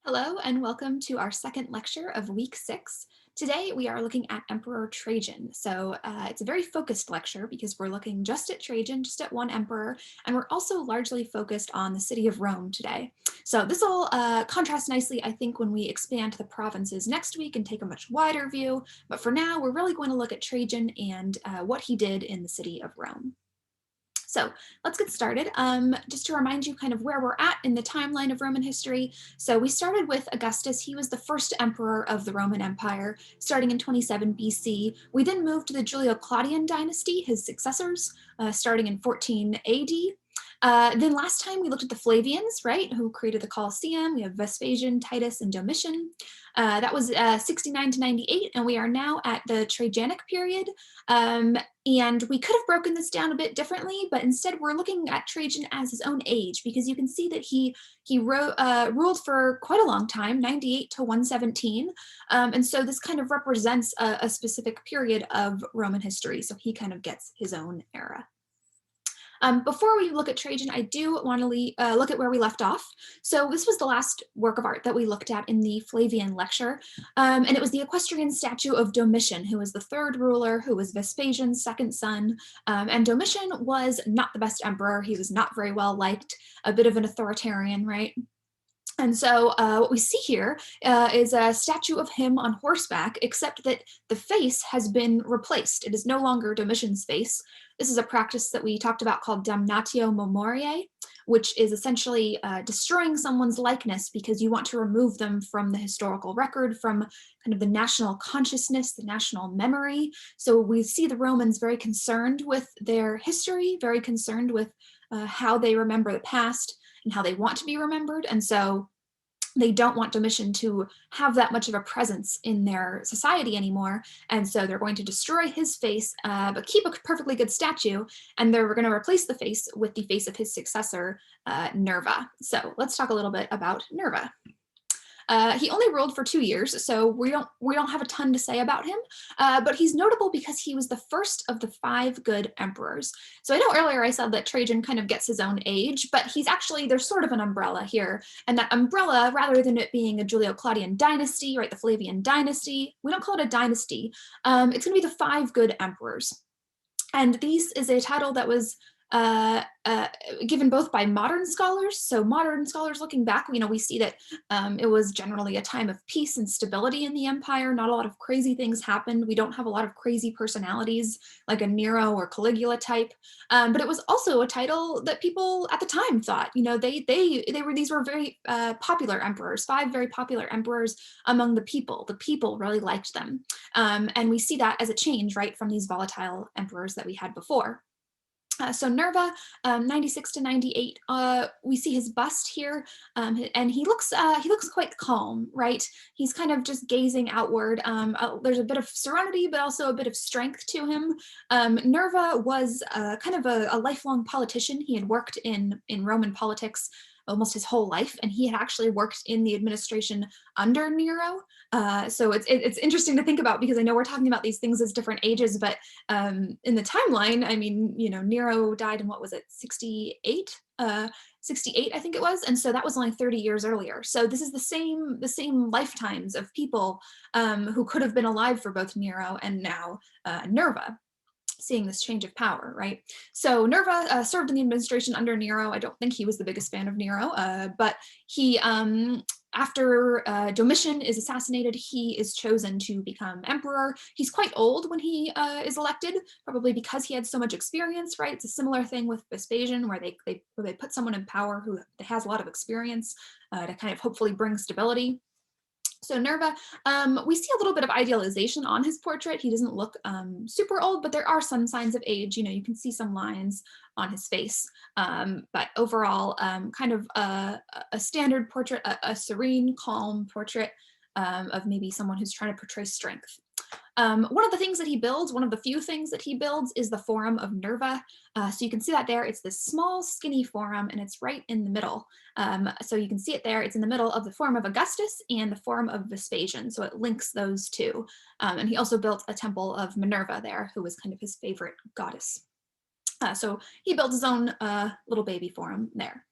Hello and welcome to our second lecture of week 6. Today we are looking at Emperor Trajan. It's a very focused lecture because we're looking just at Trajan, just at one emperor, and we're also largely focused on the city of Rome today. So this will contrast nicely, I think, when we expand to the provinces next week and take a much wider view. But for now, we're really going to look at Trajan and what he did in the city of Rome. So let's get started. Just to remind you kind of where we're at in the timeline of Roman history. So we started with Augustus. He was the first emperor of the Roman Empire, starting in 27 BC. We then moved to the Julio-Claudian dynasty, his successors, starting in 14 AD. Then last time we looked at the Flavians, right, who created the Colosseum. We have Vespasian, Titus, and Domitian. That was 69 to 98, and we are now at the Trajanic period. And we could have broken this down a bit differently, but instead we're looking at Trajan as his own age, because you can see that he ruled for quite a long time, 98 to 117. And so this kind of represents a specific period of Roman history. So he kind of gets his own era. Before we look at Trajan, I do want to look at where we left off. So this was the last work of art that we looked at in the Flavian lecture, and it was the equestrian statue of Domitian, who was the third ruler, who was Vespasian's second son. And Domitian was not the best emperor. He was not very well liked, a bit of an authoritarian, right? And so what we see here is a statue of him on horseback, except that the face has been replaced. It is no longer Domitian's face. This is a practice that we talked about called damnatio memoriae, which is essentially destroying someone's likeness because you want to remove them from the historical record, from kind of the national consciousness, the national memory. So we see the Romans very concerned with their history, very concerned with how they remember the past and how they want to be remembered. And so they don't want Domitian to have that much of a presence in their society anymore. And so they're going to destroy his face, but keep a perfectly good statue. And they're going to replace the face with the face of his successor, Nerva. So let's talk a little bit about Nerva. He only ruled for 2 years, so we don't have a ton to say about him, but he's notable because he was the first of the 5 good emperors. So I know earlier I said that Trajan kind of gets his own age, but there's sort of an umbrella here, and that umbrella, rather than it being a Julio-Claudian dynasty, right, the Flavian dynasty, we don't call it a dynasty, it's going to be the 5 good emperors. And this is a title that was given both by modern scholars. So modern scholars looking back, we see that it was generally a time of peace and stability in the empire. Not a lot of crazy things happened. We don't have a lot of crazy personalities like a Nero or Caligula type. But it was also a title that people at the time thought, these were very popular emperors, 5 very popular emperors among the people. The people really liked them. And we see that as a change, right, from these volatile emperors that we had before. So Nerva, 96 to 98, we see his bust here, and he looks quite calm, right? He's kind of just gazing outward. There's a bit of serenity, but also a bit of strength to him. Nerva was kind of a lifelong politician. He had worked in Roman politics almost his whole life, and he had actually worked in the administration under Nero. So it's interesting to think about, because I know we're talking about these things as different ages, but in the timeline, I mean, Nero died in, what was it, 68? 68, I think it was, and so that was only 30 years earlier. So this is the same lifetimes of people who could have been alive for both Nero and now Nerva, seeing this change of power, right? So Nerva served in the administration under Nero. I don't think he was the biggest fan of Nero, but he, after Domitian is assassinated, he is chosen to become emperor. He's quite old when he is elected, probably because he had so much experience, right? It's a similar thing with Vespasian, where they put someone in power who has a lot of experience to kind of hopefully bring stability. So Nerva, we see a little bit of idealization on his portrait. He doesn't look super old, but there are some signs of age. You can see some lines on his face. But overall, kind of a standard portrait, a serene, calm portrait of maybe someone who's trying to portray strength. One of the things that he builds, one of the few things that he builds, is the Forum of Nerva. So you can see that there. It's this small, skinny forum, and it's right in the middle. So you can see it there. It's in the middle of the Forum of Augustus and the Forum of Vespasian. So it links those two. And he also built a temple of Minerva there, who was kind of his favorite goddess. So he built his own little baby forum there.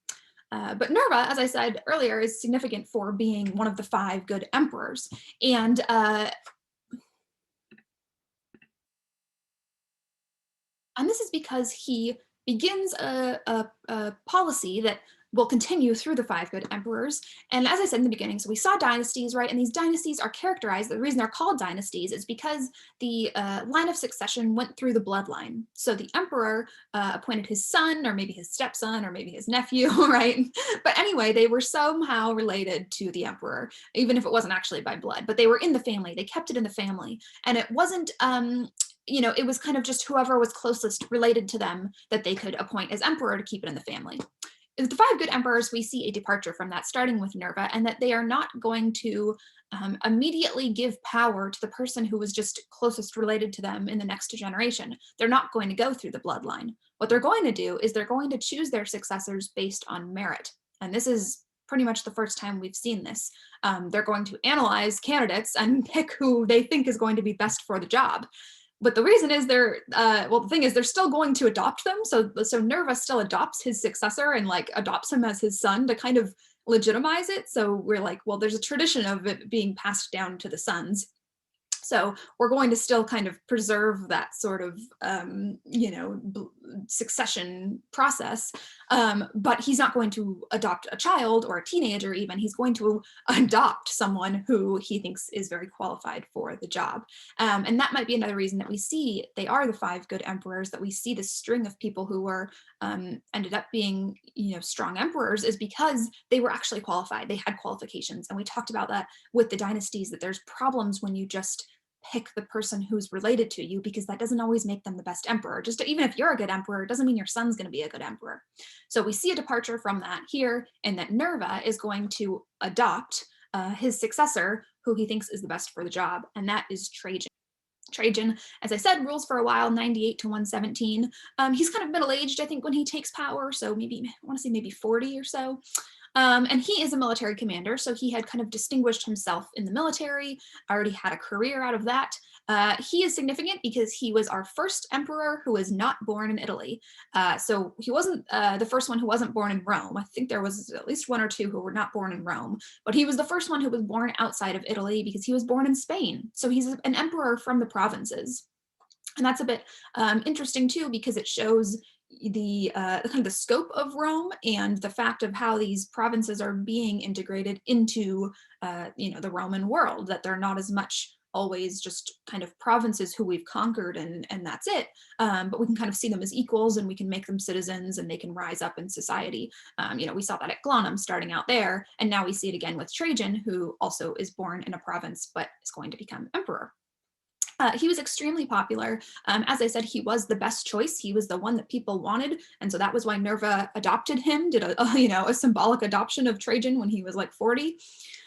But Nerva, as I said earlier, is significant for being one of the 5 good emperors. And this is because he begins a policy that will continue through the 5 good emperors. And as I said in the beginning, so we saw dynasties, right? And these dynasties are characterized, the reason they're called dynasties is because the line of succession went through the bloodline. So the emperor appointed his son, or maybe his stepson, or maybe his nephew, right? But anyway, they were somehow related to the emperor, even if it wasn't actually by blood, but they were in the family. They kept it in the family. And it wasn't, it was kind of just whoever was closest related to them that they could appoint as emperor to keep it in the family. With the 5 good emperors, we see a departure from that, starting with Nerva, and that they are not going to immediately give power to the person who was just closest related to them in the next generation. They're not going to go through the bloodline. What they're going to do is they're going to choose their successors based on merit. And this is pretty much the first time we've seen this. They're going to analyze candidates and pick who they think is going to be best for the job. But the reason is the thing is they're still going to adopt them. So Nerva still adopts his successor and like adopts him as his son to kind of legitimize it. So we're like, well, there's a tradition of it being passed down to the sons. So we're going to still kind of preserve that sort of, succession process. But he's not going to adopt a child or a teenager even. He's going to adopt someone who he thinks is very qualified for the job. And that might be another reason that we see they are the 5 good emperors, that we see this string of people who were ended up being, strong emperors, is because they were actually qualified. They had qualifications. And we talked about that with the dynasties, that there's problems when you just pick the person who's related to you, because that doesn't always make them the best emperor. Just even if you're a good emperor, it doesn't mean your son's going to be a good emperor. So we see a departure from that here, and that Nerva is going to adopt his successor, who he thinks is the best for the job, and that is Trajan. Trajan, as I said, rules for a while, 98 to 117. He's kind of middle-aged, I think, when he takes power, so maybe, I want to say maybe 40 or so. And he is a military commander, so he had kind of distinguished himself in the military, already had a career out of that. He is significant because he was our first emperor who was not born in Italy. So he wasn't the first one who wasn't born in Rome. I think there was at least 1 or 2 who were not born in Rome, but he was the first one who was born outside of Italy because he was born in Spain. So he's an emperor from the provinces. And that's a bit interesting too, because it shows the kind of the scope of Rome and the fact of how these provinces are being integrated into the Roman world, that they're not as much always just kind of provinces who we've conquered and that's it, but we can kind of see them as equals, and we can make them citizens, and they can rise up in society. We saw that at Glonum starting out there, and now we see it again with Trajan, who also is born in a province but is going to become emperor. He was extremely popular. As I said, he was the best choice. He was the one that people wanted. And so that was why Nerva adopted him, did a symbolic adoption of Trajan when he was like 40.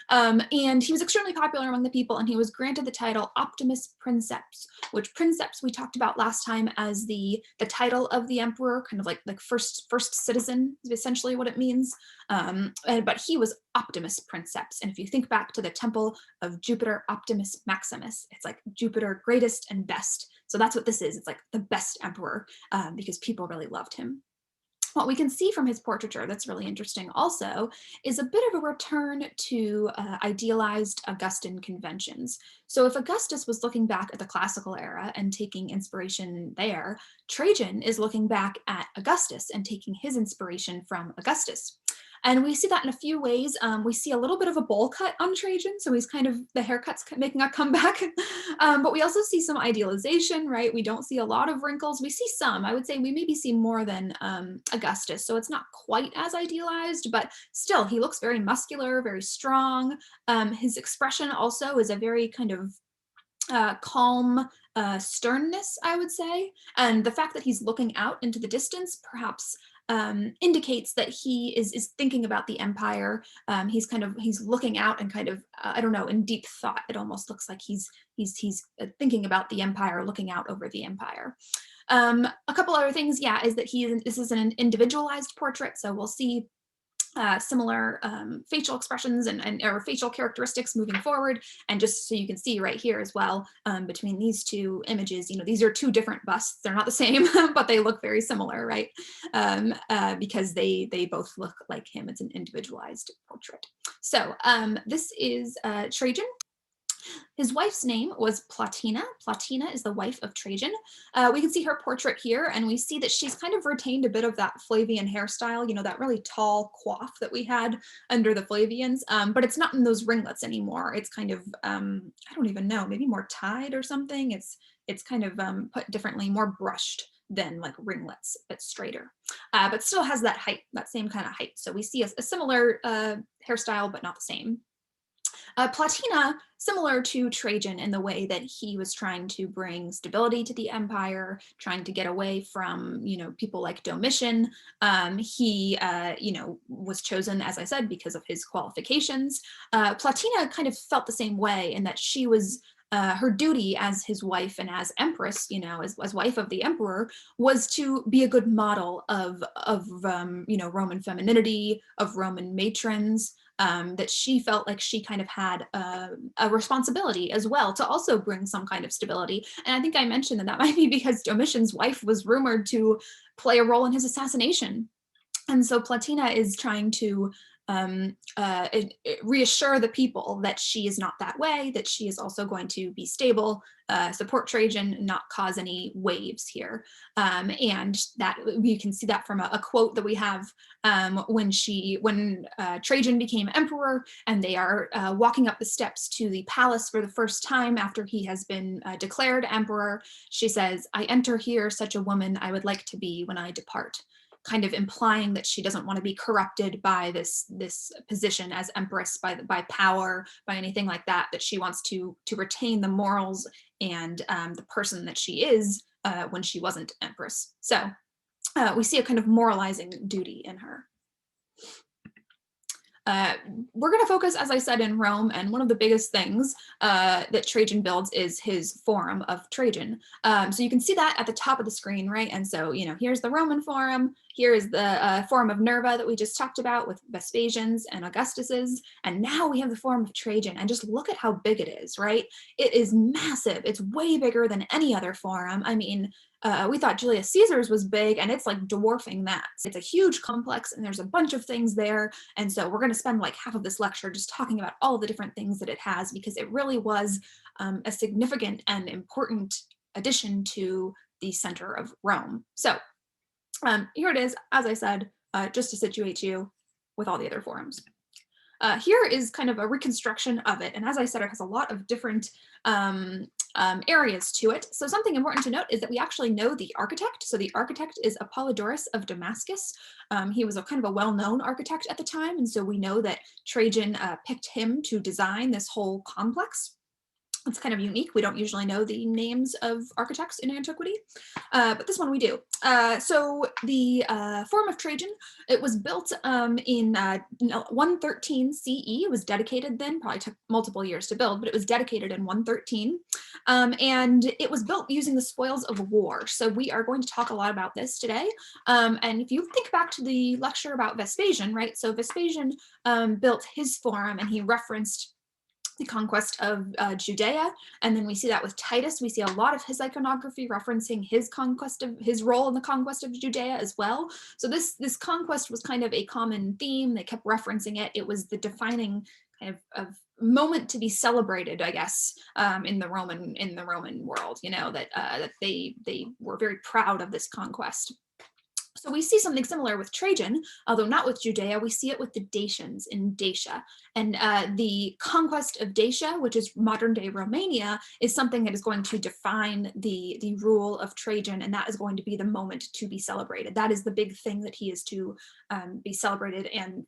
And he was extremely popular among the people, and he was granted the title Optimus Princeps, which Princeps we talked about last time as the title of the emperor, kind of like first citizen is essentially what it means. But he was Optimus Princeps. And if you think back to the temple of Jupiter Optimus Maximus, it's like Jupiter greatest and best. So that's what this is. It's like the best emperor, because people really loved him. What we can see from his portraiture that's really interesting also is a bit of a return to idealized Augustan conventions. So if Augustus was looking back at the classical era and taking inspiration there, Trajan is looking back at Augustus and taking his inspiration from Augustus. And we see that in a few ways. We see a little bit of a bowl cut on Trajan, so he's kind of, the haircut's making a comeback. But we also see some idealization, right? We don't see a lot of wrinkles. We see some. I would say we maybe see more than Augustus, so it's not quite as idealized, but still, he looks very muscular, very strong. His expression also is a very kind of calm sternness, I would say. And the fact that he's looking out into the distance perhaps indicates that he is thinking about the empire. He's looking out and kind of, I don't know, in deep thought. It almost looks like he's thinking about the empire, looking out over the empire. A couple other things, is that this is an individualized portrait. So we'll see similar facial expressions and or facial characteristics moving forward. And just so you can see right here as well, between these two images, these are two different busts. They're not the same, but they look very similar, right? Because they both look like him. It's an individualized portrait. So this is Trajan. His wife's name was Plotina. Plotina is the wife of Trajan. We can see her portrait here, and we see that she's kind of retained a bit of that Flavian hairstyle, that really tall coif that we had under the Flavians, but it's not in those ringlets anymore. It's kind of, I don't even know, maybe more tied or something. It's kind of put differently, more brushed than like ringlets, but straighter, but still has that height, that same kind of height. So we see a similar hairstyle, but not the same. Plotina, similar to Trajan in the way that he was trying to bring stability to the empire, trying to get away from, people like Domitian. He, was chosen, as I said, because of his qualifications. Plotina kind of felt the same way in that she was her duty as his wife and as empress, as wife of the emperor, was to be a good model of Roman femininity, of Roman matrons. That she felt like she kind of had a responsibility as well to also bring some kind of stability. And I think I mentioned that might be because Domitian's wife was rumored to play a role in his assassination. And so Plotina is trying to reassure the people that she is not that way, that she is also going to be stable, support Trajan, not cause any waves here. And that we can see that from a quote that we have when Trajan became emperor and they are walking up the steps to the palace for the first time after he has been declared emperor. She says, "I enter here such a woman I would like to be when I depart," kind of implying that she doesn't want to be corrupted by this position as empress, by power, by anything like that, that she wants to retain the morals and the person that she is when she wasn't empress. So we see a kind of moralizing duty in her. We're going to focus, as I said, in Rome, and one of the biggest things that Trajan builds is his Forum of Trajan. So you can see that at the top of the screen, right? And so, here's the Roman Forum, here is the Forum of Nerva that we just talked about with Vespasian's and Augustus's, and now we have the Forum of Trajan, and just look at how big it is, right? It is massive. It's way bigger than any other forum. I mean, we thought Julius Caesar's was big, and it's like dwarfing that. It's a huge complex, and there's a bunch of things there. And so we're going to spend like half of this lecture just talking about all the different things that it has, because it really was a significant and important addition to the center of Rome. So here it is, as I said, just to situate you with all the other forums. Here is kind of a reconstruction of it. And as I said, it has a lot of different areas to it. So something important to note is that we actually know the architect. So the architect is Apollodorus of Damascus. He was a kind of a well-known architect at the time. And so we know that Trajan picked him to design this whole complex. It's kind of unique. We don't usually know the names of architects in antiquity, but this one we do. So the Forum of Trajan, it was built in 113 CE. It was dedicated then, probably took multiple years to build, but it was dedicated in 113. And it was built using the spoils of war. So we are going to talk a lot about this today. And if you think back to the lecture about Vespasian, right? So Vespasian built his forum, and he referenced the conquest of Judea, and then we see that with Titus. We see a lot of his iconography referencing his role in the conquest of Judea as well. So this conquest was kind of a common theme. They kept referencing it. It was the defining kind of moment to be celebrated, I guess, in the Roman world. That they were very proud of this conquest. So we see something similar with Trajan, although not with Judea. We see it with the Dacians in Dacia. And the conquest of Dacia, which is modern-day Romania, is something that is going to define the rule of Trajan, and that is going to be the moment to be celebrated. That is the big thing that he is to be celebrated and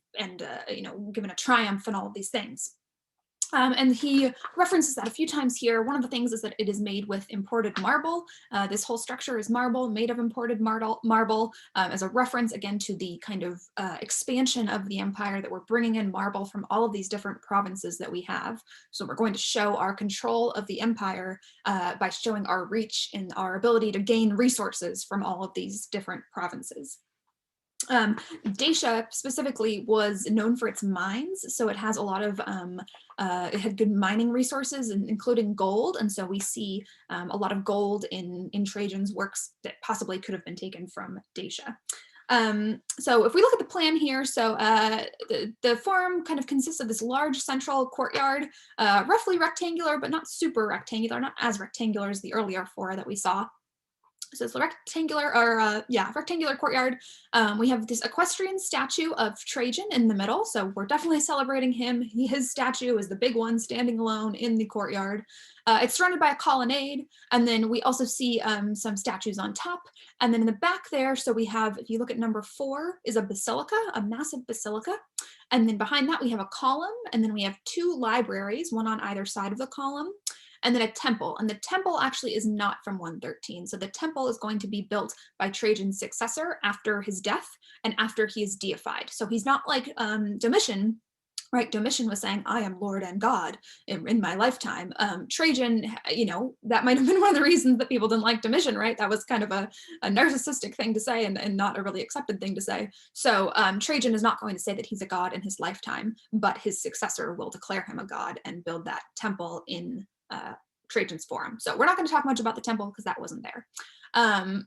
given a triumph and all of these things. And he references that a few times here. One of the things is that it is made with imported marble. This whole structure is marble, made of imported marble, as a reference again to the kind of expansion of the empire, that we're bringing in marble from all of these different provinces that we have. So we're going to show our control of the empire by showing our reach and our ability to gain resources from all of these different provinces. Daesha specifically was known for its mines, so it has a lot of, it had good mining resources, including gold, and so we see a lot of gold in Trajan's works that possibly could have been taken from Daesha. So if we look at the plan here, so the forum kind of consists of this large central courtyard, roughly rectangular, but not super rectangular, not as rectangular as the earlier fora that we saw. So it's a rectangular, or rectangular courtyard. We have this equestrian statue of Trajan in the middle, so we're definitely celebrating him. His statue is the big one standing alone in the courtyard. It's surrounded by a colonnade, and then we also see some statues on top. And then in the back there, so we have, if you look at number 4, is a basilica, a massive basilica. And then behind that, we have a column, and then we have 2 libraries, one on either side of the column, and then a temple. And the temple actually is not from 113. So the temple is going to be built by Trajan's successor after his death and after he is deified. So he's not like Domitian, right? Domitian was saying, I am Lord and God in my lifetime. Trajan, you know, that might have been one of the reasons that people didn't like Domitian, right? That was kind of a narcissistic thing to say and not a really accepted thing to say. So Trajan is not going to say that he's a god in his lifetime, but his successor will declare him a god and build that temple in Trajan's forum. So we're not going to talk much about the temple because that wasn't there.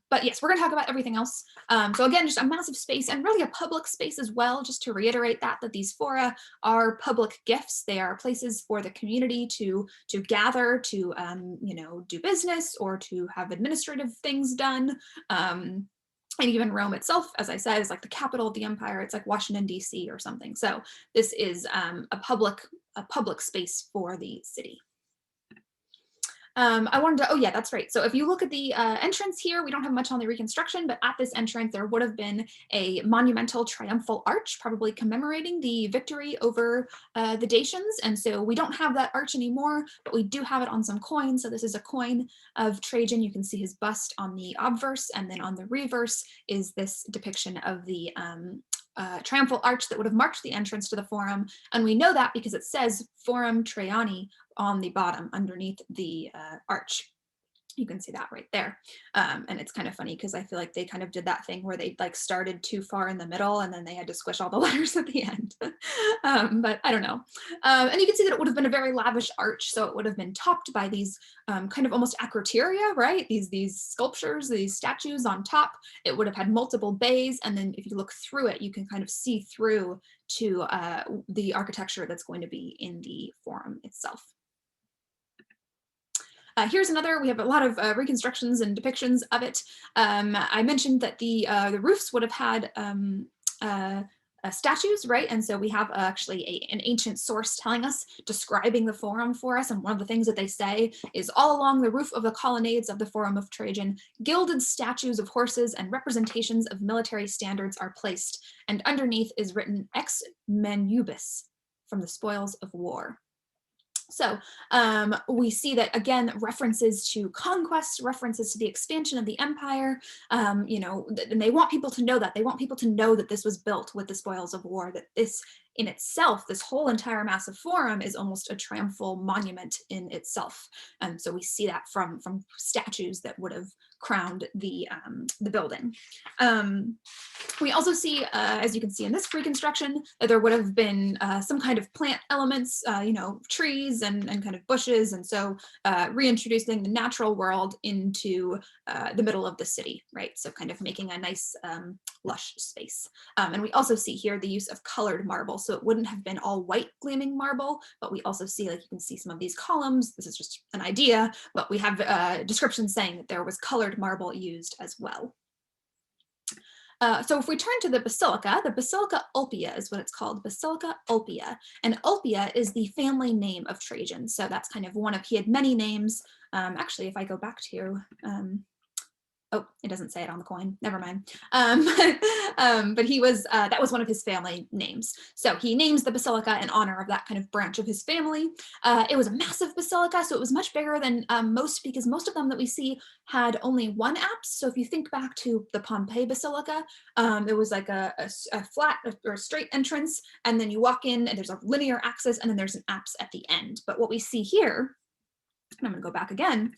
But yes, we're going to talk about everything else. So again, just a massive space and really a public space as well, just to reiterate that these fora are public gifts. They are places for the community to gather, to you know, do business or to have administrative things done. And even Rome itself, as I said, is like the capital of the empire. It's like Washington, D.C. or something. So this is a public space for the city. I wanted to, oh yeah, that's right. So if you look at the entrance here, we don't have much on the reconstruction, but at this entrance, there would have been a monumental triumphal arch, probably commemorating the victory over the Dacians. And so we don't have that arch anymore, but we do have it on some coins. So this is a coin of Trajan. You can see his bust on the obverse, and then on the reverse is this depiction of the triumphal arch that would have marked the entrance to the forum. And we know that because it says Forum Trajani on the bottom underneath the arch. You can see that right there. And it's kind of funny because I feel like they kind of did that thing where they like started too far in the middle and then they had to squish all the letters at the end. But I don't know. And you can see that it would have been a very lavish arch. So it would have been topped by these kind of almost acroteria, right? These sculptures, these statues on top. It would have had multiple bays. And then if you look through it, you can kind of see through to the architecture that's going to be in the forum itself. Here's another, we have a lot of reconstructions and depictions of it. I mentioned that the roofs would have had statues, right? And so we have actually an ancient source telling us, describing the forum for us. And one of the things that they say is all along the roof of the colonnades of the Forum of Trajan, gilded statues of horses and representations of military standards are placed. And underneath is written ex manubis, from the spoils of war. So we see that, again, references to conquest, references to the expansion of the empire, you know, and they want people to know that. They want people to know that this was built with the spoils of war, that this in itself, this whole entire massive forum is almost a triumphal monument in itself. And so we see that from statues that would have crowned the building. We also see, as you can see in this reconstruction, that there would have been some kind of plant elements, you know, trees and kind of bushes, and so reintroducing the natural world into the middle of the city, right? So kind of making a nice lush space. And we also see here the use of colored marble. So it wouldn't have been all white gleaming marble, but we also see, like you can see some of these columns. This is just an idea, but we have descriptions saying that there was colored marble used as well. So if we turn to the Basilica Opia is what it's called, Basilica Opia. And Opia is the family name of Trajan. So that's kind of one of, he had many names. Actually, if I go back to, oh, it doesn't say it on the coin. Never mind. But he was, that was one of his family names. So he names the basilica in honor of that kind of branch of his family. It was a massive basilica, so it was much bigger than most, because most of them that we see had only one apse. So if you think back to the Pompeii Basilica, there was like a flat or straight entrance, and then you walk in and there's a linear axis, and then there's an apse at the end. But what we see here, and I'm gonna go back again,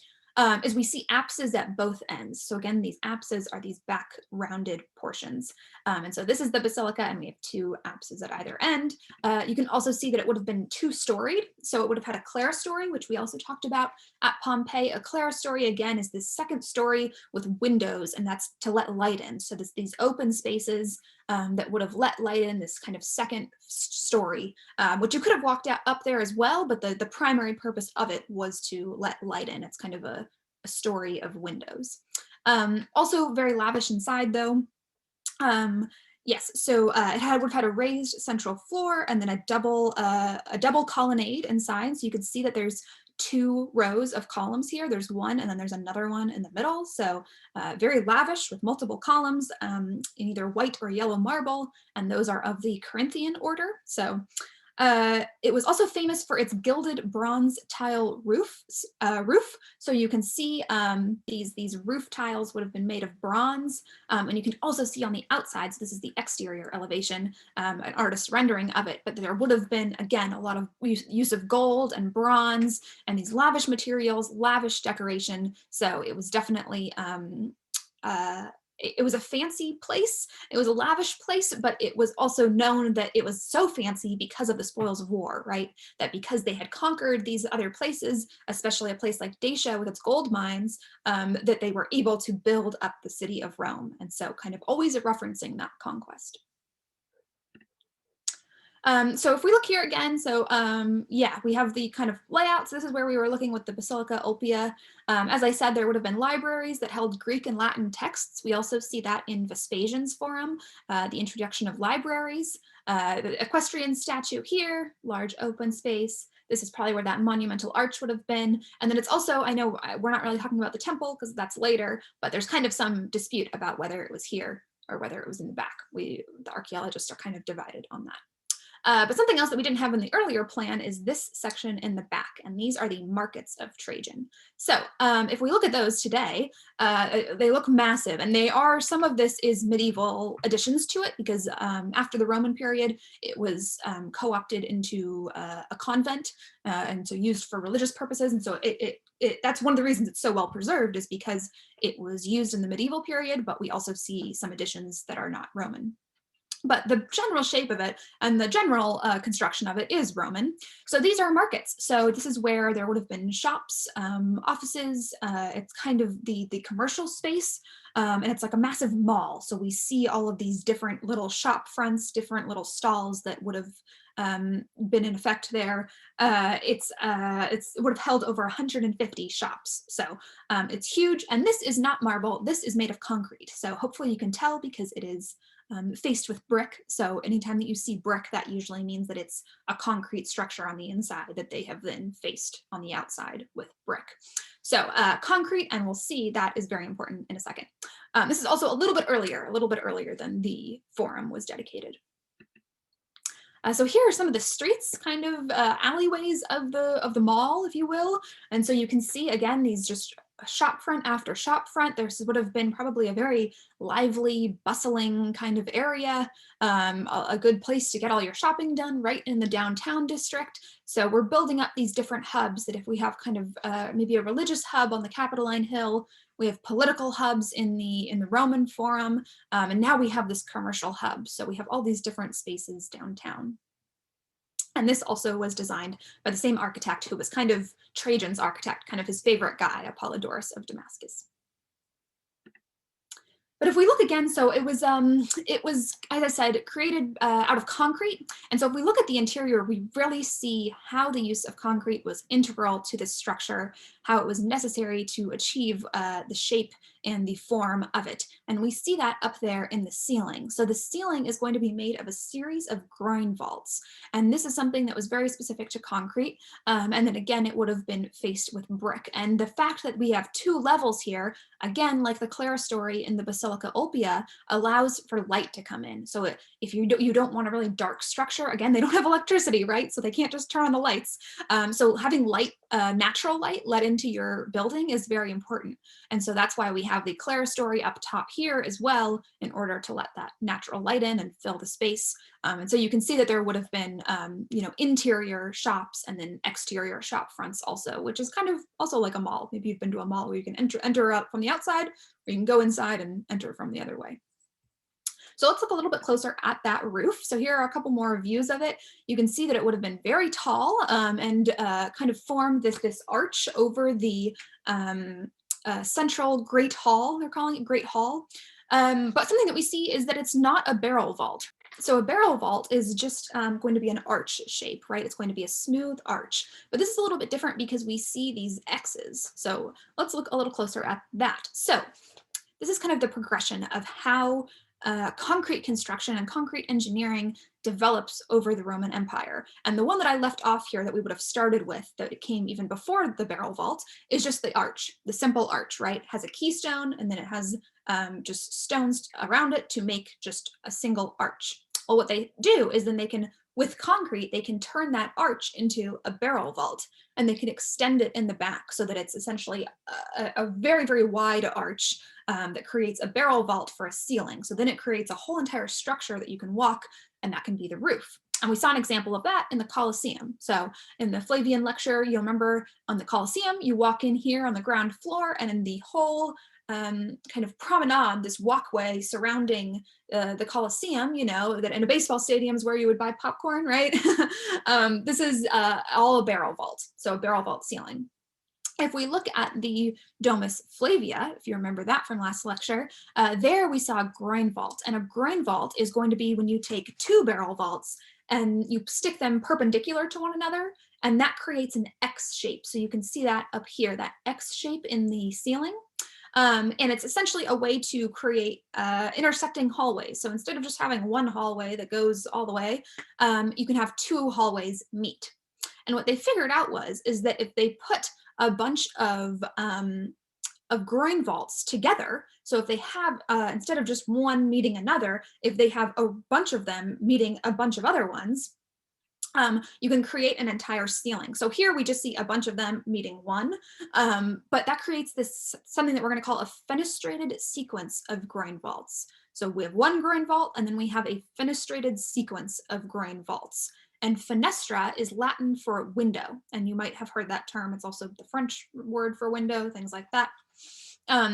is we see apses at both ends. So again, these apses are these back rounded portions. And so this is the basilica, and we have 2 apses at either end. You can also see that it would have been 2-storied. So it would have had a clerestory, which we also talked about at Pompeii. A clerestory, again, is this 2nd story with windows, and that's to let light in. So these open spaces that would have let light in, this kind of 2nd story, which you could have walked up there as well, but the primary purpose of it was to let light in. It's kind of a story of windows. Also very lavish inside, though. Yes, so would have had a raised central floor and then a double colonnade inside. So you can see that there's 2 rows of columns here. There's one, and then there's another one in the middle. So very lavish with multiple columns in either white or yellow marble, and those are of the Corinthian order. So it was also famous for its gilded bronze tile roof. So you can see these roof tiles would have been made of bronze, and you can also see on the outside, so this is the exterior elevation, an artist's rendering of it, but there would have been, again, a lot of use of gold and bronze and these lavish materials, lavish decoration. So it was definitely it was a fancy place, it was a lavish place, but it was also known that it was so fancy because of the spoils of war, right? That because they had conquered these other places, especially a place like Daesha with its gold mines, that they were able to build up the city of Rome. And so kind of always referencing that conquest. So if we look here again, so yeah, we have the kind of layout. So this is where we were looking with the Basilica Opia. As I said, there would have been libraries that held Greek and Latin texts. We also see that in Vespasian's Forum, the introduction of libraries. The Equestrian statue here, large open space. This is probably where that monumental arch would have been. And then it's also, I know we're not really talking about the temple because that's later, but there's kind of some dispute about whether it was here or whether it was in the back. The archaeologists are kind of divided on that. But something else that we didn't have in the earlier plan is this section in the back, and these are the markets of Trajan. So if we look at those today, they look massive, and they are, some of this is medieval additions to it, because after the Roman period, it was co-opted into a convent, and so used for religious purposes, and so that's one of the reasons it's so well preserved, is because it was used in the medieval period, but we also see some additions that are not Roman. But the general shape of it and the general construction of it is Roman. So these are markets. So this is where there would have been shops, offices. It's kind of the commercial space, and it's like a massive mall. So we see all of these different little shop fronts, different little stalls that would have been in effect there. It would have held over 150 shops. So it's huge. And this is not marble. This is made of concrete. So hopefully you can tell, because it is faced with brick. So anytime that you see brick, that usually means that it's a concrete structure on the inside that they have then faced on the outside with brick. So concrete, and we'll see that is very important in a second. This is also a little bit earlier than the Forum was dedicated. So here are some of the streets, kind of alleyways of the mall, if you will. And so you can see, again, these just shop front after shop front. There would have been probably a very lively, bustling kind of area, a good place to get all your shopping done right in the downtown district. So we're building up these different hubs, that if we have kind of maybe a religious hub on the Capitoline Hill, we have political hubs in the Roman Forum, and now we have this commercial hub. So we have all these different spaces downtown. And this also was designed by the same architect who was kind of Trajan's architect, kind of his favorite guy, Apollodorus of Damascus. But if we look again, so it was, as I said, created out of concrete. And so if we look at the interior, we really see how the use of concrete was integral to this structure, how it was necessary to achieve the shape and the form of it. And we see that up there in the ceiling. So the ceiling is going to be made of a series of groin vaults. And this is something that was very specific to concrete. And then again, it would have been faced with brick. And the fact that we have 2 levels here, again, like the clerestory in the Basilica Opia, allows for light to come in. So if you don't want a really dark structure, again, they don't have electricity, right? So they can't just turn on the lights. So having light, natural light let into your building is very important. And so that's why we have have the clerestory up top here as well in order to let that natural light in and fill the space. And so you can see that there would have been, interior shops and then exterior shop fronts also, which is kind of also like a mall. Maybe you've been to a mall where you can enter out from the outside, or you can go inside and enter from the other way. So let's look a little bit closer at that roof. So here are a couple more views of it. You can see that it would have been very tall and kind of formed this arch over the central Great Hall. They're calling it Great Hall. But something that we see is that it's not a barrel vault. So a barrel vault is just going to be an arch shape, right? It's going to be a smooth arch. But this is a little bit different because we see these X's. So let's look a little closer at that. So this is kind of the progression of how concrete construction and concrete engineering develops over the Roman Empire. And the one that I left off here that we would have started with, that it came even before the barrel vault, is just the arch, the simple arch, right? It has a keystone and then it has just stones around it to make just a single arch. Well, what they do is then they can, with concrete, they can turn that arch into a barrel vault, and they can extend it in the back so that it's essentially a very, very wide arch that creates a barrel vault for a ceiling. So then it creates a whole entire structure that you can walk, and that can be the roof. And we saw an example of that in the Colosseum. So in the Flavian lecture, you'll remember on the Colosseum, you walk in here on the ground floor, and in the whole kind of promenade, this walkway surrounding the Colosseum, that in a baseball stadium is where you would buy popcorn, right? This is all a barrel vault, so a barrel vault ceiling. If we look at the Domus Flavia, if you remember that from last lecture, there we saw a groin vault. And a groin vault is going to be when you take two barrel vaults and you stick them perpendicular to one another, and that creates an X shape. So you can see that up here, that X shape in the ceiling. And it's essentially a way to create intersecting hallways. So instead of just having one hallway that goes all the way, you can have two hallways meet. And what they figured out is that if they put a bunch of groin vaults together, so if they have, instead of just one meeting another, if they have a bunch of them meeting a bunch of other ones, you can create an entire ceiling. So here we just see a bunch of them meeting one, but that creates something that we're going to call a fenestrated sequence of groin vaults. So we have one groin vault, and then we have a fenestrated sequence of groin vaults. And fenestra is Latin for window, and you might have heard that term. It's also the French word for window, things like that.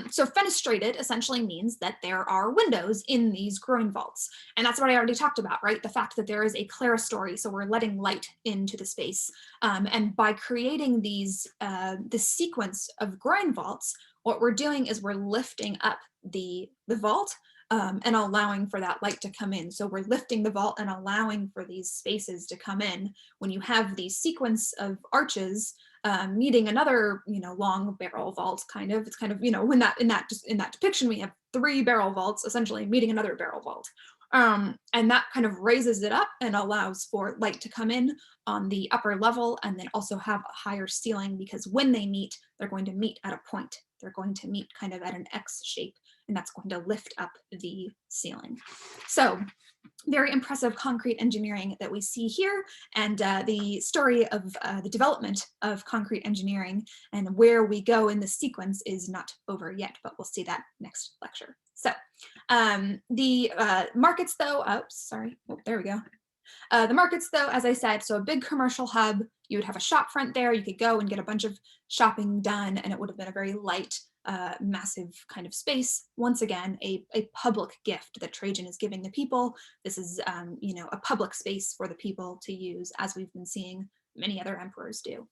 So fenestrated essentially means that there are windows in these groin vaults. And that's what I already talked about, right? The fact that there is a clerestory, so we're letting light into the space. And by creating this sequence of groin vaults, what we're doing is we're lifting up the vault and allowing for that light to come in. So we're lifting the vault and allowing for these spaces to come in. When you have the sequence of arches meeting another, long barrel vault, kind of, it's kind of, when in that depiction, we have three barrel vaults essentially meeting another barrel vault. And that kind of raises it up and allows for light to come in on the upper level, and then also have a higher ceiling, because when they meet, they're going to meet at a point. They're going to meet kind of at an X shape, and that's going to lift up the ceiling. So very impressive concrete engineering that we see here, and the story of the development of concrete engineering and where we go in the sequence is not over yet, but we'll see that next lecture. So the markets though, there we go. The markets though, as I said, so a big commercial hub, you would have a shop front there, you could go and get a bunch of shopping done, and it would have been a very light, massive kind of space. Once again, a public gift that Trajan is giving the people. This is, a public space for the people to use, as we've been seeing many other emperors do.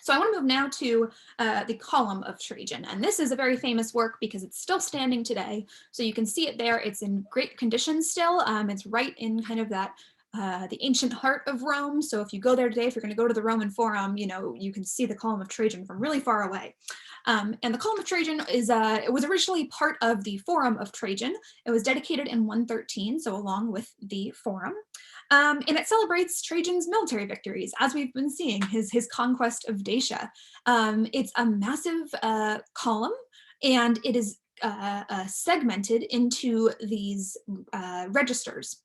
So I want to move now to the Column of Trajan, and this is a very famous work because it's still standing today. So you can see it there. It's in great condition still. It's right in kind of that the ancient heart of Rome. So if you go there today, if you're going to go to the Roman Forum, you can see the Column of Trajan from really far away. And the Column of Trajan it was originally part of the Forum of Trajan. It was dedicated in 113, so along with the Forum. And it celebrates Trajan's military victories, as we've been seeing, his conquest of Daesha. It's a massive column, and it is segmented into these registers.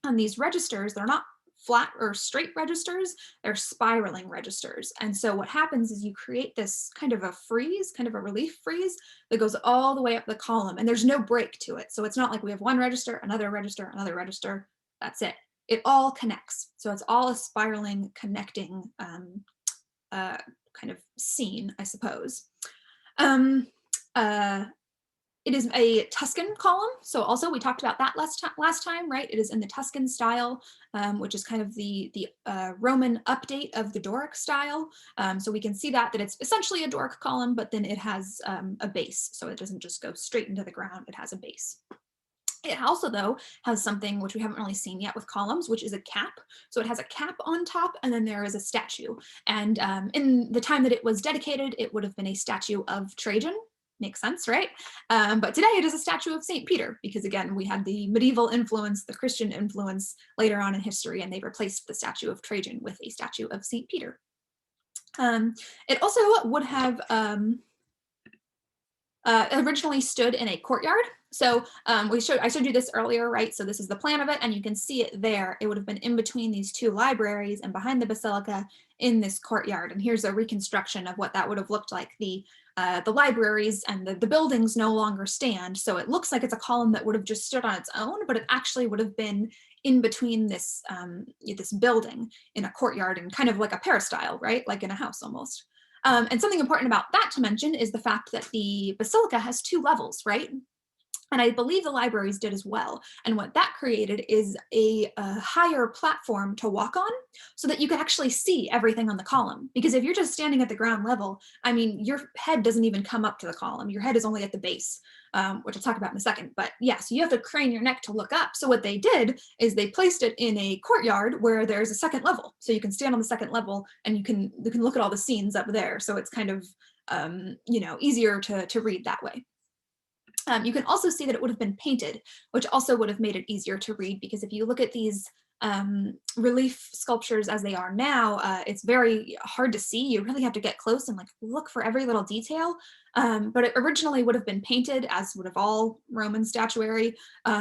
And these registers, they're not flat or straight registers, they're spiraling registers. And so what happens is you create this kind of a frieze, kind of a relief frieze that goes all the way up the column, and there's no break to it. So it's not like we have one register, another register, another register. That's it. It all connects. So it's all a spiraling, connecting kind of scene, I suppose. It is a Tuscan column. So also we talked about that last time, right? It is in the Tuscan style, which is kind of the Roman update of the Doric style. So we can see that it's essentially a Doric column, but then it has a base. So it doesn't just go straight into the ground, it has a base. It also, though, has something which we haven't really seen yet with columns, which is a cap. So it has a cap on top, and then there is a statue. And in the time that it was dedicated, it would have been a statue of Trajan. Makes sense, right? But today it is a statue of St. Peter, because again, we had the medieval influence, the Christian influence later on in history, and they replaced the statue of Trajan with a statue of St. Peter. It also would have originally stood in a courtyard. So I showed you this earlier, right? So this is the plan of it, and you can see it there. It would have been in between these two libraries and behind the basilica in this courtyard. And here's a reconstruction of what that would have looked like. The libraries and the buildings no longer stand. So it looks like it's a column that would have just stood on its own, but it actually would have been in between this, this building in a courtyard, and kind of like a peristyle, right? Like in a house almost. And something important about that to mention is the fact that the basilica has 2 levels, right? And I believe the libraries did as well. And what that created is a higher platform to walk on, so that you could actually see everything on the column. Because if you're just standing at the ground level, I mean, your head doesn't even come up to the column. Your head is only at the base, which I'll talk about in a second. But yeah, so you have to crane your neck to look up. So what they did is they placed it in a courtyard where there's a second level. So you can stand on the second level, and you can look at all the scenes up there. So it's kind of, easier to read that way. You can also see that it would have been painted, which also would have made it easier to read, because if you look at these relief sculptures as they are now, it's very hard to see. You really have to get close and like look for every little detail. But it originally would have been painted, as would have all Roman statuary,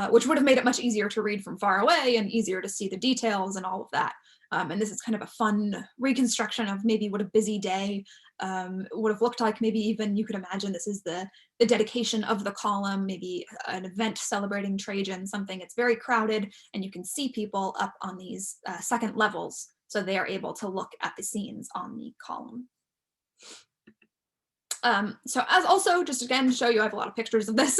which would have made it much easier to read from far away and easier to see the details and all of that. And this is kind of a fun reconstruction of maybe what a busy day would have looked like. Maybe even you could imagine this is the dedication of the column, maybe an event celebrating Trajan, something. It's very crowded, and you can see people up on these second levels, so they are able to look at the scenes on the column. So as also, just again to show you, I have a lot of pictures of this,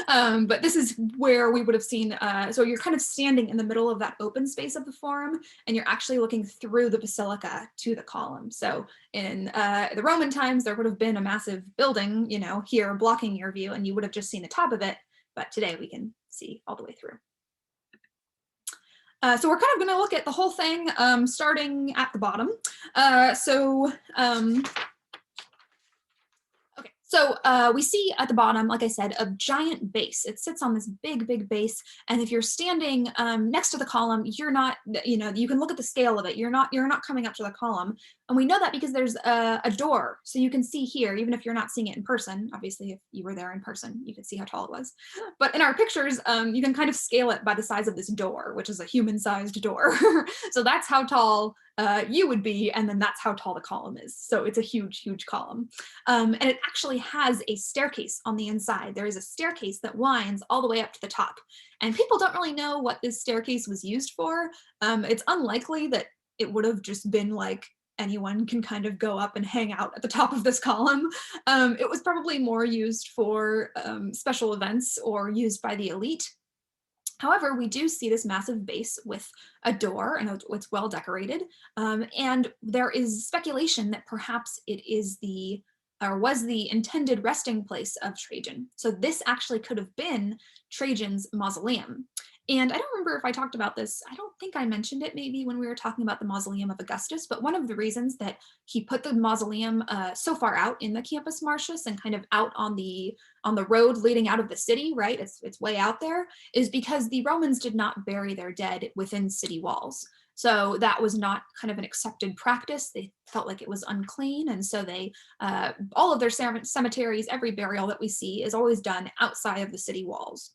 but this is where we would have seen, so you're kind of standing in the middle of that open space of the forum, and you're actually looking through the basilica to the column. So in the Roman times, there would have been a massive building, here blocking your view, and you would have just seen the top of it, but today we can see all the way through. So we're kind of going to look at the whole thing, starting at the bottom. So we see at the bottom, like I said, a giant base. It sits on this big, big base. And if you're standing next to the column, you're not, you can look at the scale of it. You're not coming up to the column. And we know that because there's a door. So you can see here, even if you're not seeing it in person, obviously if you were there in person, you could see how tall it was. But in our pictures, you can kind of scale it by the size of this door, which is a human-sized door. So that's how tall you would be, and then that's how tall the column is. So it's a huge, huge column. And it actually has a staircase on the inside. There is a staircase that winds all the way up to the top. And people don't really know what this staircase was used for. It's unlikely that it would have just been like, anyone can kind of go up and hang out at the top of this column. It was probably more used for special events or used by the elite. However, we do see this massive base with a door, and it's well decorated. And there is speculation that perhaps it is was the intended resting place of Trajan. So this actually could have been Trajan's mausoleum. And I don't remember if I talked about this. I don't think I mentioned it maybe when we were talking about the mausoleum of Augustus, but one of the reasons that he put the mausoleum so far out in the Campus Martius and kind of out on the road leading out of the city, right? It's way out there, is because the Romans did not bury their dead within city walls. So that was not kind of an accepted practice. They felt like it was unclean. And so they, all of their cemeteries, every burial that we see is always done outside of the city walls.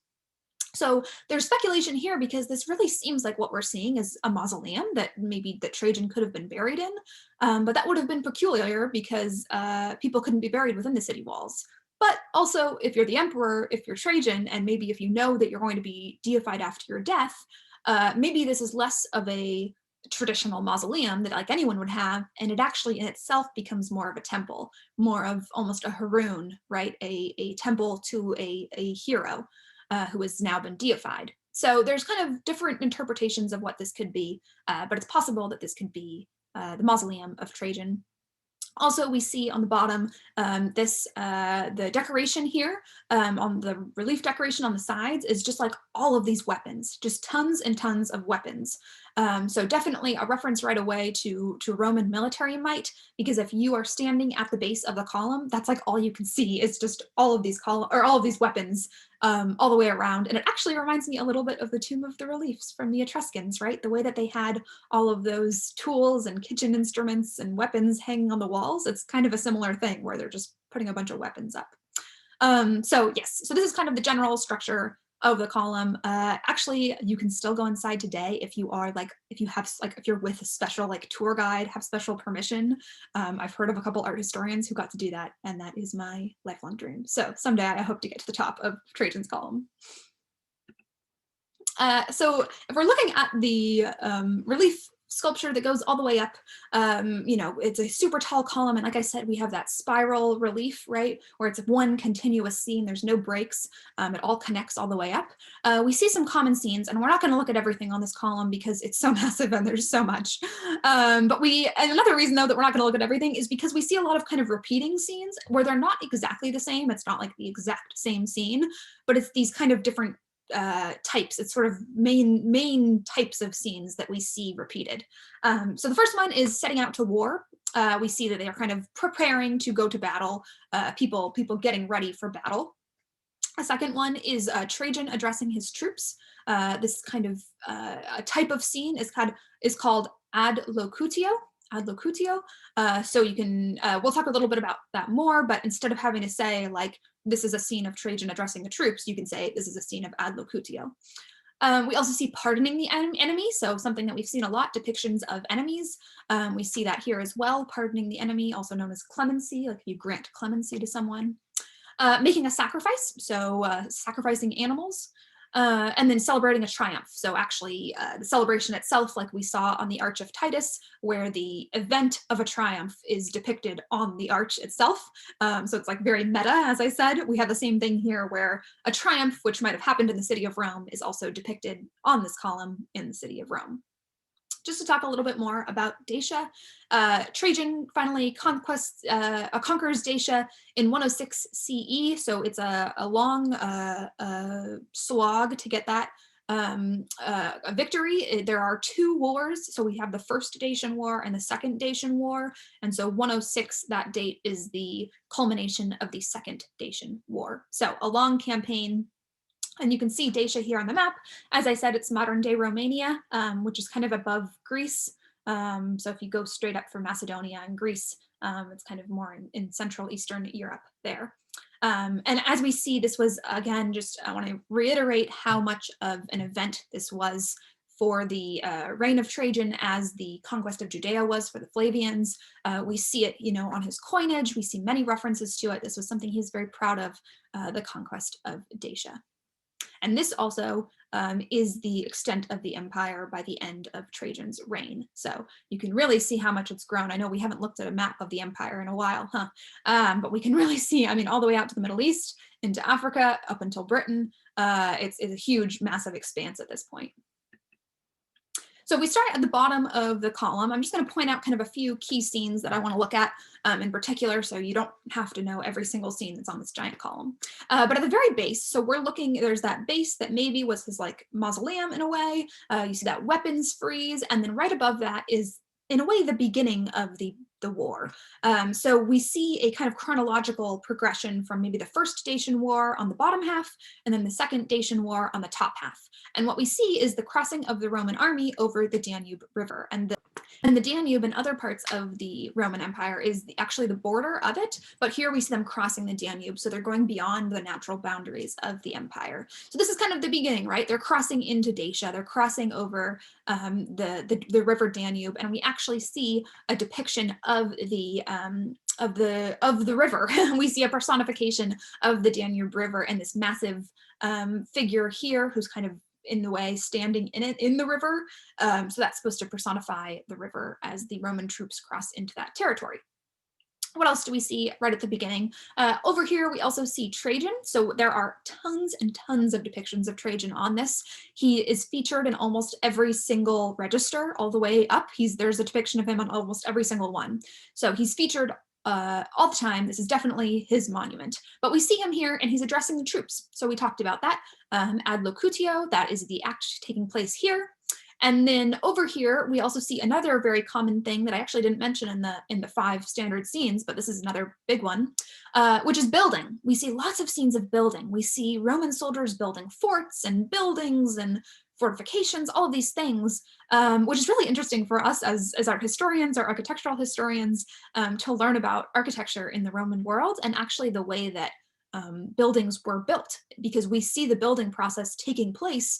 So there's speculation here because this really seems like what we're seeing is a mausoleum that maybe that Trajan could have been buried in, but that would have been peculiar because people couldn't be buried within the city walls. But also, if you're the emperor, if you're Trajan, and maybe if you know that you're going to be deified after your death, maybe this is less of a traditional mausoleum that like anyone would have, and it actually in itself becomes more of a temple, more of almost a Haroun, right? A temple to a hero who has now been deified. So there's kind of different interpretations of what this could be, but it's possible that this could be the mausoleum of Trajan. Also, we see on the bottom the decoration here on the relief decoration on the sides is just like all of these weapons, just tons and tons of weapons. So definitely a reference right away to Roman military might, because if you are standing at the base of the column, that's like all you can see is just all of these all of these weapons all the way around. And it actually reminds me a little bit of the Tomb of the Reliefs from the Etruscans, right? The way that they had all of those tools and kitchen instruments and weapons hanging on the walls. It's kind of a similar thing where they're just putting a bunch of weapons up. So yes, so this is kind of the general structure of the column. Actually, you can still go inside today if you are like, if you're with a special like tour guide, have special permission. I've heard of a couple art historians who got to do that, and that is my lifelong dream. So someday I hope to get to the top of Trajan's column. So if we're looking at the relief sculpture that goes all the way up, it's a super tall column, and like I said, we have that spiral relief, right, where it's one continuous scene, there's no breaks, it all connects all the way up. We see some common scenes, and we're not going to look at everything on this column because it's so massive and there's so much, and another reason though that we're not going to look at everything is because we see a lot of kind of repeating scenes where they're not exactly the same. It's not like the exact same scene, but it's these kind of different types. It's sort of main types of scenes that we see repeated. So the first one is setting out to war. We see that they are kind of preparing to go to battle, people getting ready for battle. A second one is Trajan addressing his troops. This kind of a type of scene is called ad locutio. So you can, we'll talk a little bit about that more, but instead of having to say like, this is a scene of Trajan addressing the troops, you can say this is a scene of ad locutio. We also see pardoning the enemy, so something that we've seen a lot, depictions of enemies. We see that here as well, pardoning the enemy, also known as clemency, like you grant clemency to someone. Making a sacrifice, so sacrificing animals. And then celebrating a triumph. So actually the celebration itself, like we saw on the Arch of Titus, where the event of a triumph is depicted on the arch itself. So it's like very meta, as I said. We have the same thing here where a triumph, which might have happened in the city of Rome, is also depicted on this column in the city of Rome. Just to talk a little bit more about Daesha, Trajan finally conquers Daesha in 106 CE, so it's a long slog to get that a victory. There are two wars, so we have the first Dacian War and the second Dacian War, and so 106, that date is the culmination of the second Dacian War. So a long campaign. And you can see Daesha here on the map. As I said, it's modern day Romania, which is kind of above Greece. So if you go straight up from Macedonia and Greece, it's kind of more in Central Eastern Europe there. And as we see, this was, again, I want to reiterate how much of an event this was for the reign of Trajan, as the conquest of Judea was for the Flavians. We see it, on his coinage. We see many references to it. This was something he's very proud of, the conquest of Daesha. And this also is the extent of the empire by the end of Trajan's reign. So you can really see how much it's grown. I know we haven't looked at a map of the empire in a while, but we can really see, all the way out to the Middle East, into Africa, up until Britain. It's a huge, massive expanse at this point. So we start at the bottom of the column. I'm just going to point out kind of a few key scenes that I want to look at in particular, so you don't have to know every single scene that's on this giant column. But at the very base, so we're looking, there's that base that maybe was his like mausoleum in a way. You see that weapons frieze, and then right above that is, in a way, the beginning of the war. So we see a kind of chronological progression from maybe the first Dacian War on the bottom half, and then the second Dacian War on the top half. And what we see is the crossing of the Roman army over the Danube River. And And the Danube and other parts of the Roman Empire is actually the border of it, but here we see them crossing the Danube, so they're going beyond the natural boundaries of the empire. So this is kind of the beginning, right? They're crossing into Dacia, they're crossing over the river Danube, and we actually see a depiction of the river. We see a personification of the Danube River and this massive figure here who's kind of in the way, standing in the river. So that's supposed to personify the river as the Roman troops cross into that territory. What else do we see right at the beginning? Over here, we also see Trajan. So there are tons and tons of depictions of Trajan on this. He is featured in almost every single register all the way up. There's a depiction of him on almost every single one. So he's featured all the time. This is definitely his monument. But we see him here and he's addressing the troops. So we talked about that. Ad locutio, that is the act taking place here. And then over here, we also see another very common thing that I actually didn't mention in the 5 standard scenes, but this is another big one, which is building. We see lots of scenes of building. We see Roman soldiers building forts and buildings and fortifications, all of these things, which is really interesting for us as art historians or architectural historians to learn about architecture in the Roman world and actually the way that buildings were built, because we see the building process taking place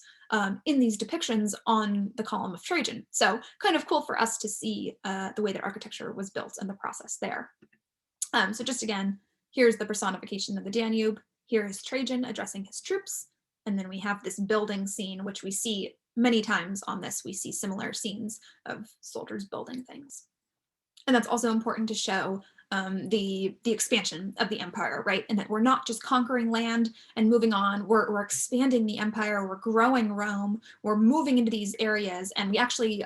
in these depictions on the Column of Trajan. So kind of cool for us to see the way that architecture was built and the process there. So just again, here's the personification of the Danube. Here is Trajan addressing his troops. And then we have this building scene, which we see many times on this. We see similar scenes of soldiers building things. And that's also important to show the expansion of the empire, right? And that we're not just conquering land and moving on, we're expanding the empire, we're growing Rome, we're moving into these areas. And we actually,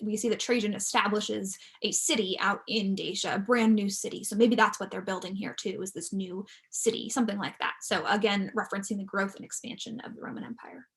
we see that Trajan establishes a city out in Dacia, a brand new city. So maybe that's what they're building here too, is this new city, something like that. So again, referencing the growth and expansion of the Roman Empire.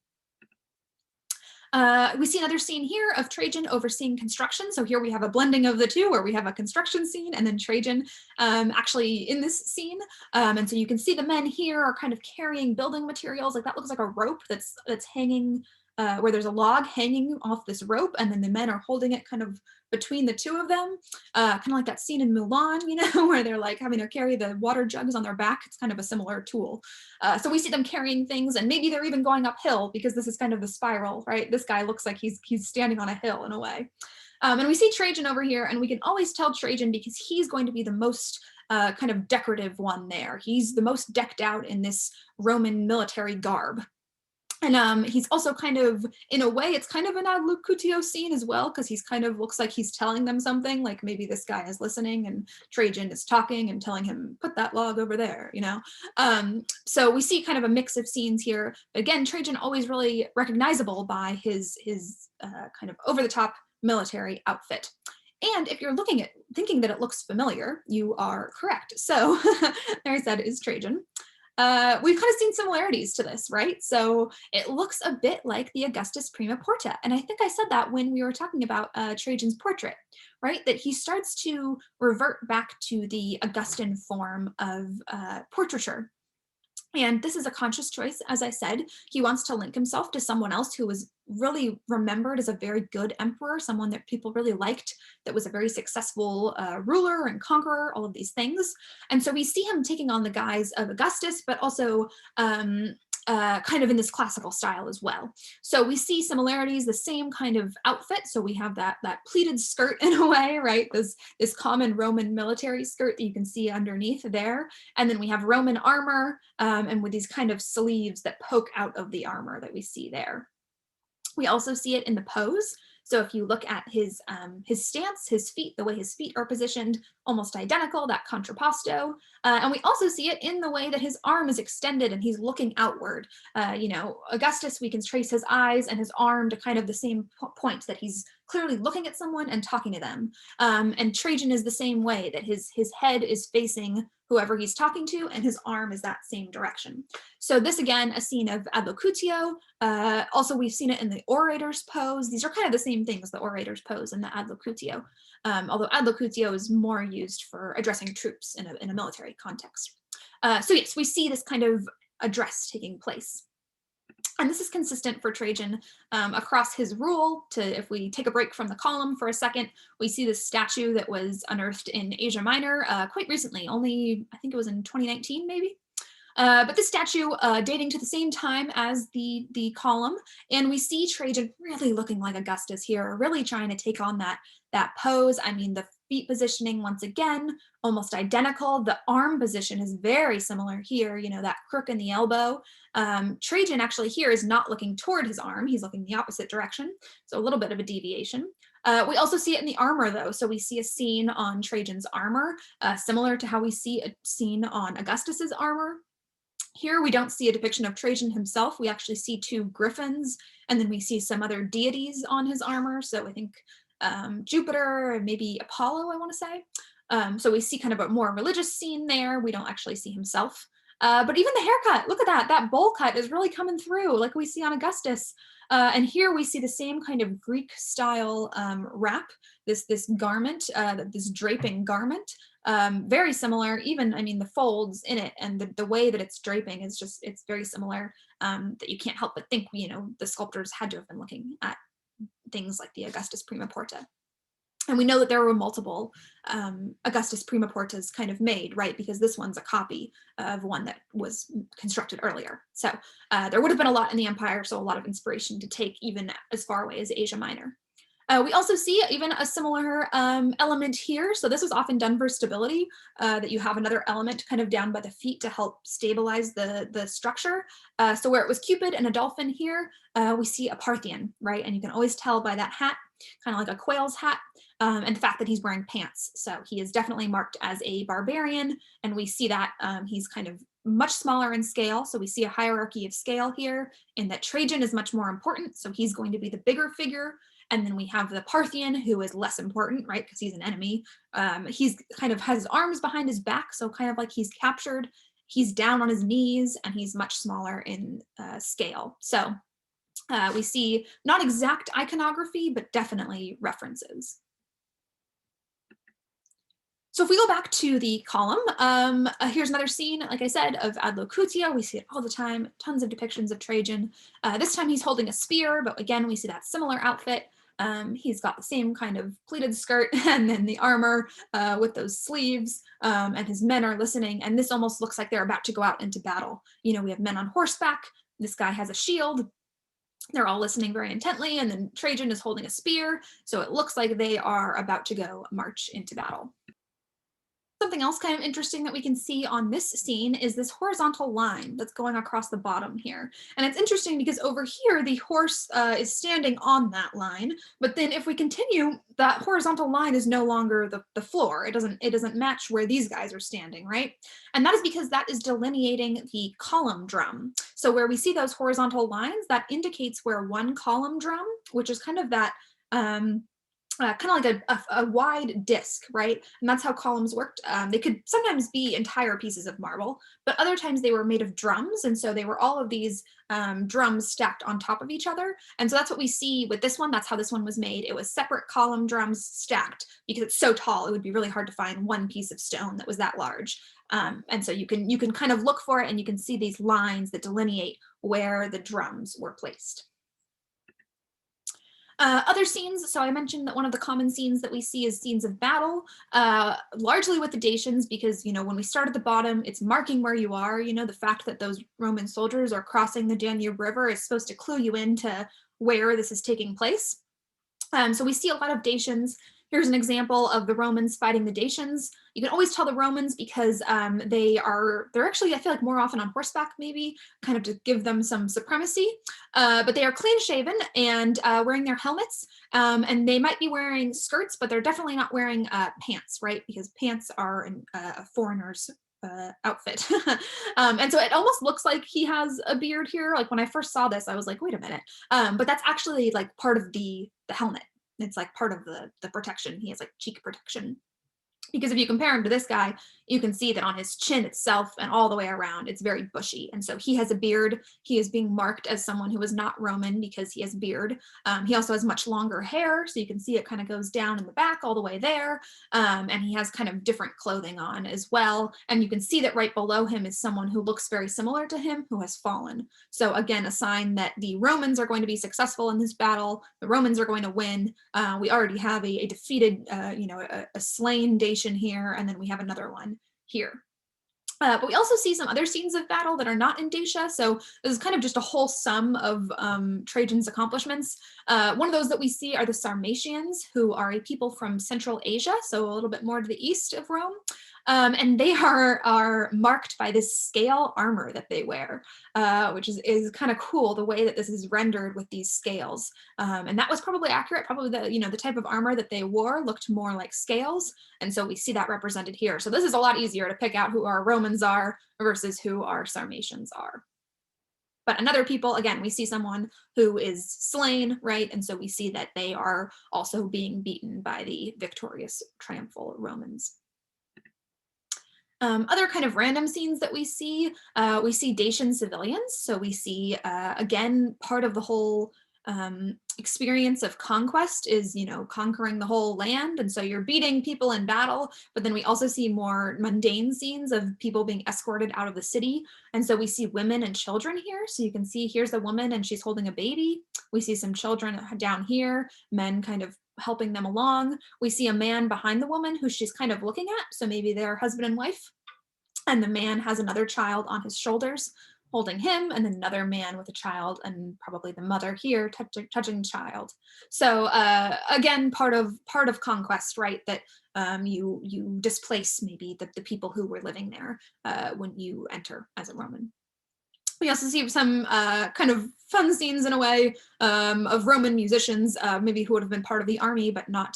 We see another scene here of Trajan overseeing construction. So here we have a blending of the two, where we have a construction scene and then Trajan actually in this scene. And so you can see the men here are kind of carrying building materials. Like that looks like a rope that's hanging, where there's a log hanging off this rope, and then the men are holding it kind of between the two of them, kind of like that scene in Mulan, you know, where they're like having to carry the water jugs on their back. It's kind of a similar tool. So we see them carrying things, and maybe they're even going uphill, because this is kind of the spiral, right? This guy looks like he's standing on a hill in a way. And we see Trajan over here, and we can always tell Trajan because he's going to be the most kind of decorative one there. He's the most decked out in this Roman military garb. And he's also kind of, in a way, it's kind of an ad locutio scene as well, because he's kind of looks like he's telling them something, like maybe this guy is listening and Trajan is talking and telling him, put that log over there, you know? So we see kind of a mix of scenes here. But again, Trajan always really recognizable by his kind of over-the-top military outfit. And if you're thinking that it looks familiar, you are correct. So there I said is Trajan. We've kind of seen similarities to this, right? So it looks a bit like the Augustus Prima Porta. And I think I said that when we were talking about Trajan's portrait, right? That he starts to revert back to the Augustan form of portraiture. And this is a conscious choice. As I said, he wants to link himself to someone else who was really remembered as a very good emperor, someone that people really liked, that was a very successful ruler and conqueror, all of these things. And so we see him taking on the guise of Augustus, but also kind of in this classical style as well. So we see similarities, the same kind of outfit. So we have that pleated skirt in a way, right? This common Roman military skirt that you can see underneath there. And then we have Roman armor and with these kind of sleeves that poke out of the armor that we see there. We also see it in the pose. So if you look at his stance, his feet, the way his feet are positioned, almost identical, that contrapposto. And we also see it in the way that his arm is extended and he's looking outward. You know, Augustus, we can trace his eyes and his arm to kind of the same point, that he's clearly looking at someone and talking to them. And Trajan is the same way, that his head is facing whoever he's talking to, and his arm is that same direction. So this, again, a scene of ad locutio. Also, we've seen it in the orator's pose. These are kind of the same things, the orator's pose and the ad locutio, although ad locutio is more used for addressing troops in a military context. So yes, we see this kind of address taking place. And this is consistent for Trajan across his rule. If we take a break from the column for a second, we see this statue that was unearthed in Asia Minor quite recently, only I think it was in 2019 maybe. But this statue dating to the same time as the column, and we see Trajan really looking like Augustus here, really trying to take on that pose. I mean, the feet positioning once again, almost identical. The arm position is very similar here, you know, that crook in the elbow. Trajan actually here is not looking toward his arm, he's looking the opposite direction, so a little bit of a deviation. We also see it in the armor though, so we see a scene on Trajan's armor, similar to how we see a scene on Augustus's armor. Here we don't see a depiction of Trajan himself, we actually see two griffins, and then we see some other deities on his armor, so I think Jupiter and maybe Apollo, I want to say. So we see kind of a more religious scene there, we don't actually see himself. But even the haircut, look at that bowl cut is really coming through like we see on Augustus. And here we see the same kind of Greek style wrap, this garment, this draping garment. Very similar, even, I mean, the folds in it and the way that it's draping is just, it's very similar, that you can't help but think, you know, the sculptors had to have been looking at things like the Augustus Prima Porta. And we know that there were multiple Augustus Prima Portas kind of made, right? Because this one's a copy of one that was constructed earlier. So there would have been a lot in the empire, so a lot of inspiration to take even as far away as Asia Minor. We also see even a similar element here. So this was often done for stability, that you have another element kind of down by the feet to help stabilize the structure. So where it was Cupid and a dolphin here, we see a Parthian, right? And you can always tell by that hat, kind of like a quail's hat, and the fact that he's wearing pants. So he is definitely marked as a barbarian, and we see that he's kind of much smaller in scale. So we see a hierarchy of scale here in that Trajan is much more important. So he's going to be the bigger figure. And then we have the Parthian, who is less important, right? Because he's an enemy. He's kind of has his arms behind his back. So kind of like he's captured, he's down on his knees, and he's much smaller in scale. So we see not exact iconography, but definitely references. So if we go back to the column, here's another scene, like I said, of Ad Locutia. We see it all the time, tons of depictions of Trajan. This time he's holding a spear, but again, we see that similar outfit. He's got the same kind of pleated skirt and then the armor with those sleeves, and his men are listening, and this almost looks like they're about to go out into battle. You know, we have men on horseback, this guy has a shield, they're all listening very intently, and then Trajan is holding a spear, so it looks like they are about to go march into battle. Something else kind of interesting that we can see on this scene is this horizontal line that's going across the bottom here. And it's interesting because over here, the horse is standing on that line, but then if we continue, that horizontal line is no longer the floor. It doesn't match where these guys are standing, right? And that is because that is delineating the column drum. So where we see those horizontal lines, that indicates where one column drum, which is kind of that, kind of like a wide disc, right? And that's how columns worked. They could sometimes be entire pieces of marble, but other times they were made of drums. And so they were all of these drums stacked on top of each other. And so that's what we see with this one. That's how this one was made. It was separate column drums stacked because it's so tall. It would be really hard to find one piece of stone that was that large. And so you can kind of look for it, and you can see these lines that delineate where the drums were placed. Other scenes, so I mentioned that one of the common scenes that we see is scenes of battle, largely with the Dacians, because, you know, when we start at the bottom, it's marking where you are. You know, the fact that those Roman soldiers are crossing the Danube River is supposed to clue you into where this is taking place. So we see a lot of Dacians. Here's an example of the Romans fighting the Dacians. You can always tell the Romans because they're actually, I feel like, more often on horseback, maybe, kind of to give them some supremacy. But they are clean shaven and wearing their helmets. And they might be wearing skirts, but they're definitely not wearing pants, right? Because pants are a foreigner's outfit. And so it almost looks like he has a beard here. Like when I first saw this, I was like, wait a minute. But that's actually like part of the helmet. It's like part of the protection. He has like cheek protection. Because if you compare him to this guy, you can see that on his chin itself and all the way around, it's very bushy. And so he has a beard. He is being marked as someone who is not Roman because he has a beard. He also has much longer hair. So you can see it kind of goes down in the back all the way there. And he has kind of different clothing on as well. And you can see that right below him is someone who looks very similar to him who has fallen. So again, a sign that the Romans are going to be successful in this battle. The Romans are going to win. We already have a defeated, a slain Dacian here, and then we have another one here. But we also see some other scenes of battle that are not in Dacia. So this is kind of just a whole sum of Trajan's accomplishments. One of those that we see are the Sarmatians, who are a people from Central Asia, so a little bit more to the east of Rome. And they are marked by this scale armor that they wear, which is kind of cool, the way that this is rendered with these scales. And that was probably accurate. Probably the type of armor that they wore looked more like scales. And so we see that represented here. So this is a lot easier to pick out who our Romans are versus who our Sarmatians are. But another people, again, we see someone who is slain, right? And so we see that they are also being beaten by the victorious triumphal Romans. Other kind of random scenes that we see Dacian civilians. So we see, again, part of the whole experience of conquest is, conquering the whole land. And so you're beating people in battle, but then we also see more mundane scenes of people being escorted out of the city. And so we see women and children here. So you can see here's a woman and she's holding a baby. We see some children down here, men kind of helping them along. We see a man behind the woman who she's kind of looking at. So maybe they're husband and wife. And the man has another child on his shoulders holding him, and then another man with a child, and probably the mother here touching child. So again, part of conquest, right? That you displace maybe the people who were living there when you enter as a Roman. We also see some kind of fun scenes in a way of Roman musicians, maybe who would have been part of the army but not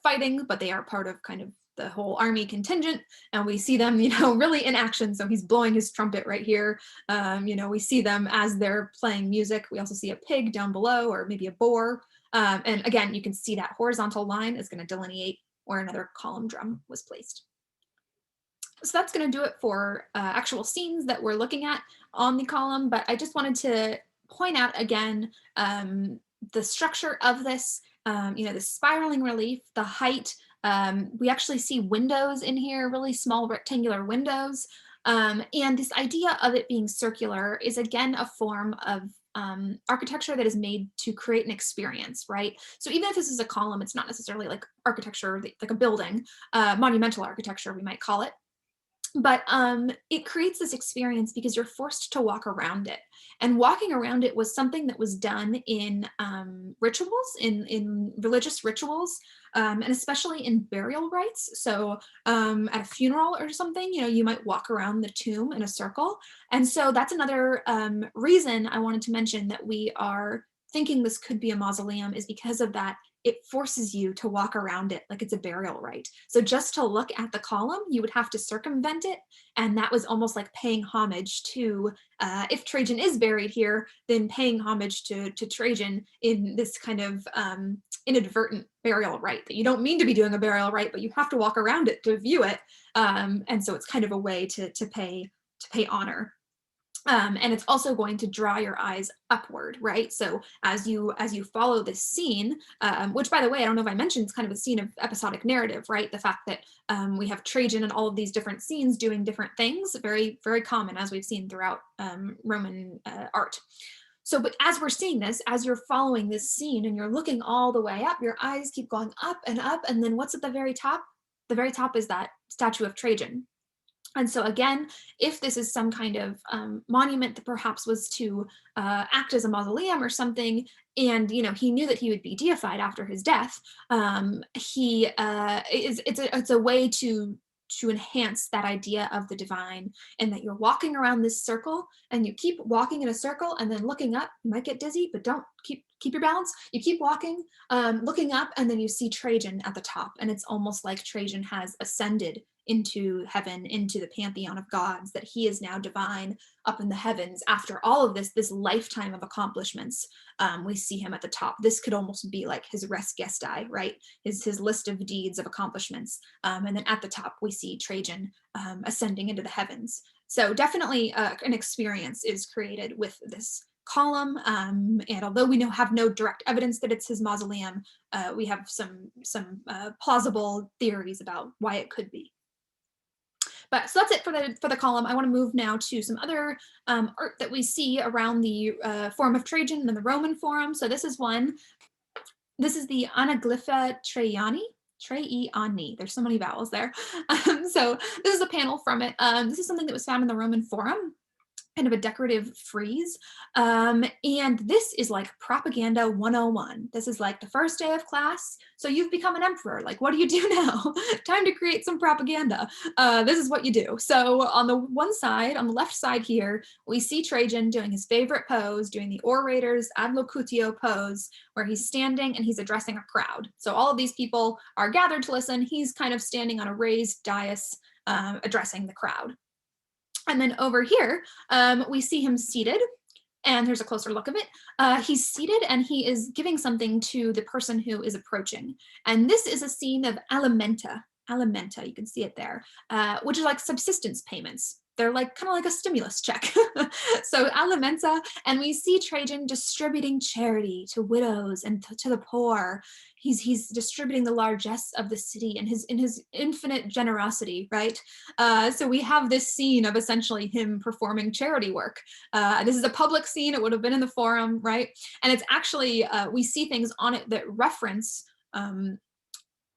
fighting, but they are part of kind of the whole army contingent, and we see them, really in action. So he's blowing his trumpet right here. We see them as they're playing music. We also see a pig down below, or maybe a boar. And again, you can see that horizontal line is going to delineate where another column drum was placed. So that's going to do it for actual scenes that we're looking at on the column, but I just wanted to point out again the structure of this, the spiraling relief, the height. We actually see windows in here, really small rectangular windows. And this idea of it being circular is again a form of architecture that is made to create an experience, right? So even if this is a column, it's not necessarily like architecture, like a building, monumental architecture, we might call it. But it creates this experience because you're forced to walk around it. And walking around it was something that was done in rituals, in religious rituals, and especially in burial rites. So at a funeral or something, you might walk around the tomb in a circle. And so that's another reason I wanted to mention that we are thinking this could be a mausoleum, is because of that. It forces you to walk around it like it's a burial rite. So just to look at the column, you would have to circumvent it. And that was almost like paying homage to, if Trajan is buried here, then paying homage to Trajan in this kind of inadvertent burial rite that you don't mean to be doing a burial rite, but you have to walk around it to view it. And so it's kind of a way to pay honor. And it's also going to draw your eyes upward, right? So as you follow this scene, which, by the way, I don't know if I mentioned, it's kind of a scene of episodic narrative, right? The fact that we have Trajan and all of these different scenes doing different things, very, very common, as we've seen throughout Roman art. So, but as we're seeing this, as you're following this scene and you're looking all the way up, your eyes keep going up, and then what's at the very top? The very top is that statue of Trajan. And so again, if this is some kind of monument that perhaps was to act as a mausoleum or something, and he knew that he would be deified after his death, it's a way to enhance that idea of the divine, and that you're walking around this circle, and you keep walking in a circle, and then looking up. You might get dizzy, but don't keep your balance. You keep walking, looking up, and then you see Trajan at the top, and it's almost like Trajan has ascended into heaven, into the pantheon of gods, that he is now divine up in the heavens after all of this lifetime of accomplishments. We see him at the top. This could almost be like his res gestae, right? His list of deeds of accomplishments. And then at the top, we see Trajan ascending into the heavens. So definitely an experience is created with this column, and although we have no direct evidence that it's his mausoleum, we have some plausible theories about why it could be. But so that's it for the column. I want to move now to some other art that we see around the Forum of Trajan and the Roman Forum. So this is one. This is the Anaglypha Traiani. There's so many vowels there. So this is a panel from it. This is something that was found in the Roman Forum, kind of a decorative frieze. And this is like propaganda 101. This is like the first day of class. So you've become an emperor. Like, what do you do now? Time to create some propaganda. This is what you do. So on the one side, on the left side here, we see Trajan doing his favorite pose, doing the orator's ad locutio pose, where he's standing and he's addressing a crowd. So all of these people are gathered to listen. He's kind of standing on a raised dais, addressing the crowd. And then over here, we see him seated, and here's a closer look of it. He's seated and he is giving something to the person who is approaching. And this is a scene of alimenta, you can see it there, which is like subsistence payments. They're like kind of like a stimulus check. So alimenta, and we see Trajan distributing charity to widows and to the poor. He's distributing the largesse of the city in his infinite generosity, right? So we have this scene of essentially him performing charity work. This is a public scene. It would have been in the Forum, right? And it's actually, we see things on it that reference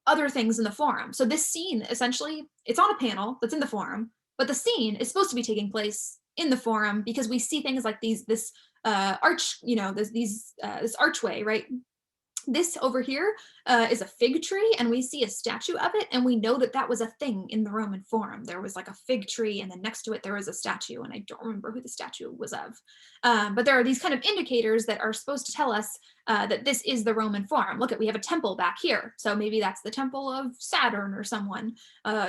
other things in the Forum. So this scene, essentially, it's on a panel that's in the Forum, but the scene is supposed to be taking place in the Forum because we see things like this arch, this archway, right? This over here is a fig tree, and we see a statue of it, and we know that that was a thing in the Roman Forum. There was like a fig tree, and then next to it there was a statue, and I don't remember who the statue was of. But there are these kind of indicators that are supposed to tell us that this is the Roman Forum. Look, we have a temple back here, so maybe that's the temple of Saturn or someone,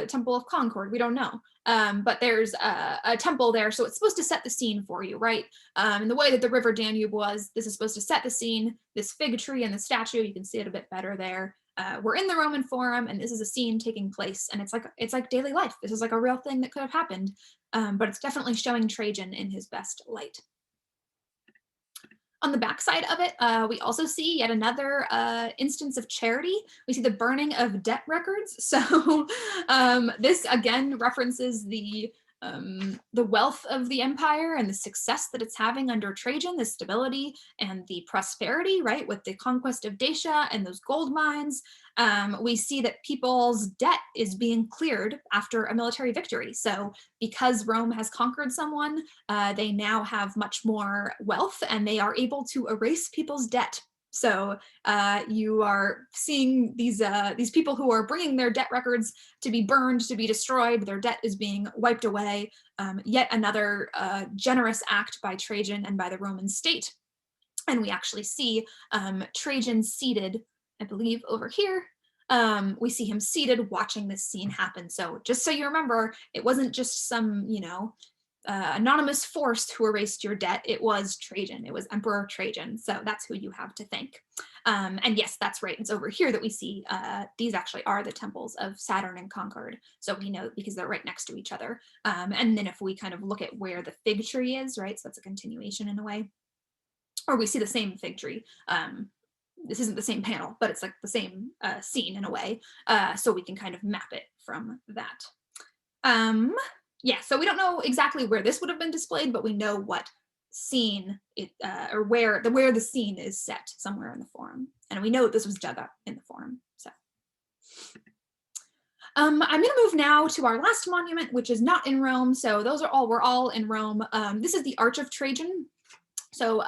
temple of Concord, we don't know. But there's a temple there, so it's supposed to set the scene for you, right? And the way that the River Danube was, this is supposed to set the scene. This fig tree and the statue, you can see it a bit better there. We're in the Roman Forum, and this is a scene taking place, and it's like daily life. This is like a real thing that could have happened, but it's definitely showing Trajan in his best light. On the backside of it, we also see yet another instance of charity. We see the burning of debt records. So this again references the wealth of the empire and the success that it's having under Trajan, the stability and the prosperity, right, with the conquest of Daesha and those gold mines. We see that people's debt is being cleared after a military victory. So because Rome has conquered someone, they now have much more wealth, and they are able to erase people's debt. So you are seeing these people who are bringing their debt records to be burned, to be destroyed. Their debt is being wiped away. Yet another generous act by Trajan and by the Roman state. And we actually see Trajan seated, I believe, over here. We see him seated watching this scene happen. So just so you remember, it wasn't just some, anonymous force who erased your debt. It was Trajan. It was Emperor Trajan. So that's who you have to thank. And yes, that's right. It's over here that we see these actually are the temples of Saturn and Concord. So we know because they're right next to each other. And then if we kind of look at where the fig tree is, right? So that's a continuation in a way. Or we see the same fig tree. This isn't the same panel, but it's like the same scene in a way. So we can kind of map it from that. Yeah, so we don't know exactly where this would have been displayed, but we know what scene it or where the scene is set somewhere in the Forum, and we know that this was dug up in the Forum. So I'm going to move now to our last monument, which is not in Rome. So we're all in Rome. This is the Arch of Trajan. So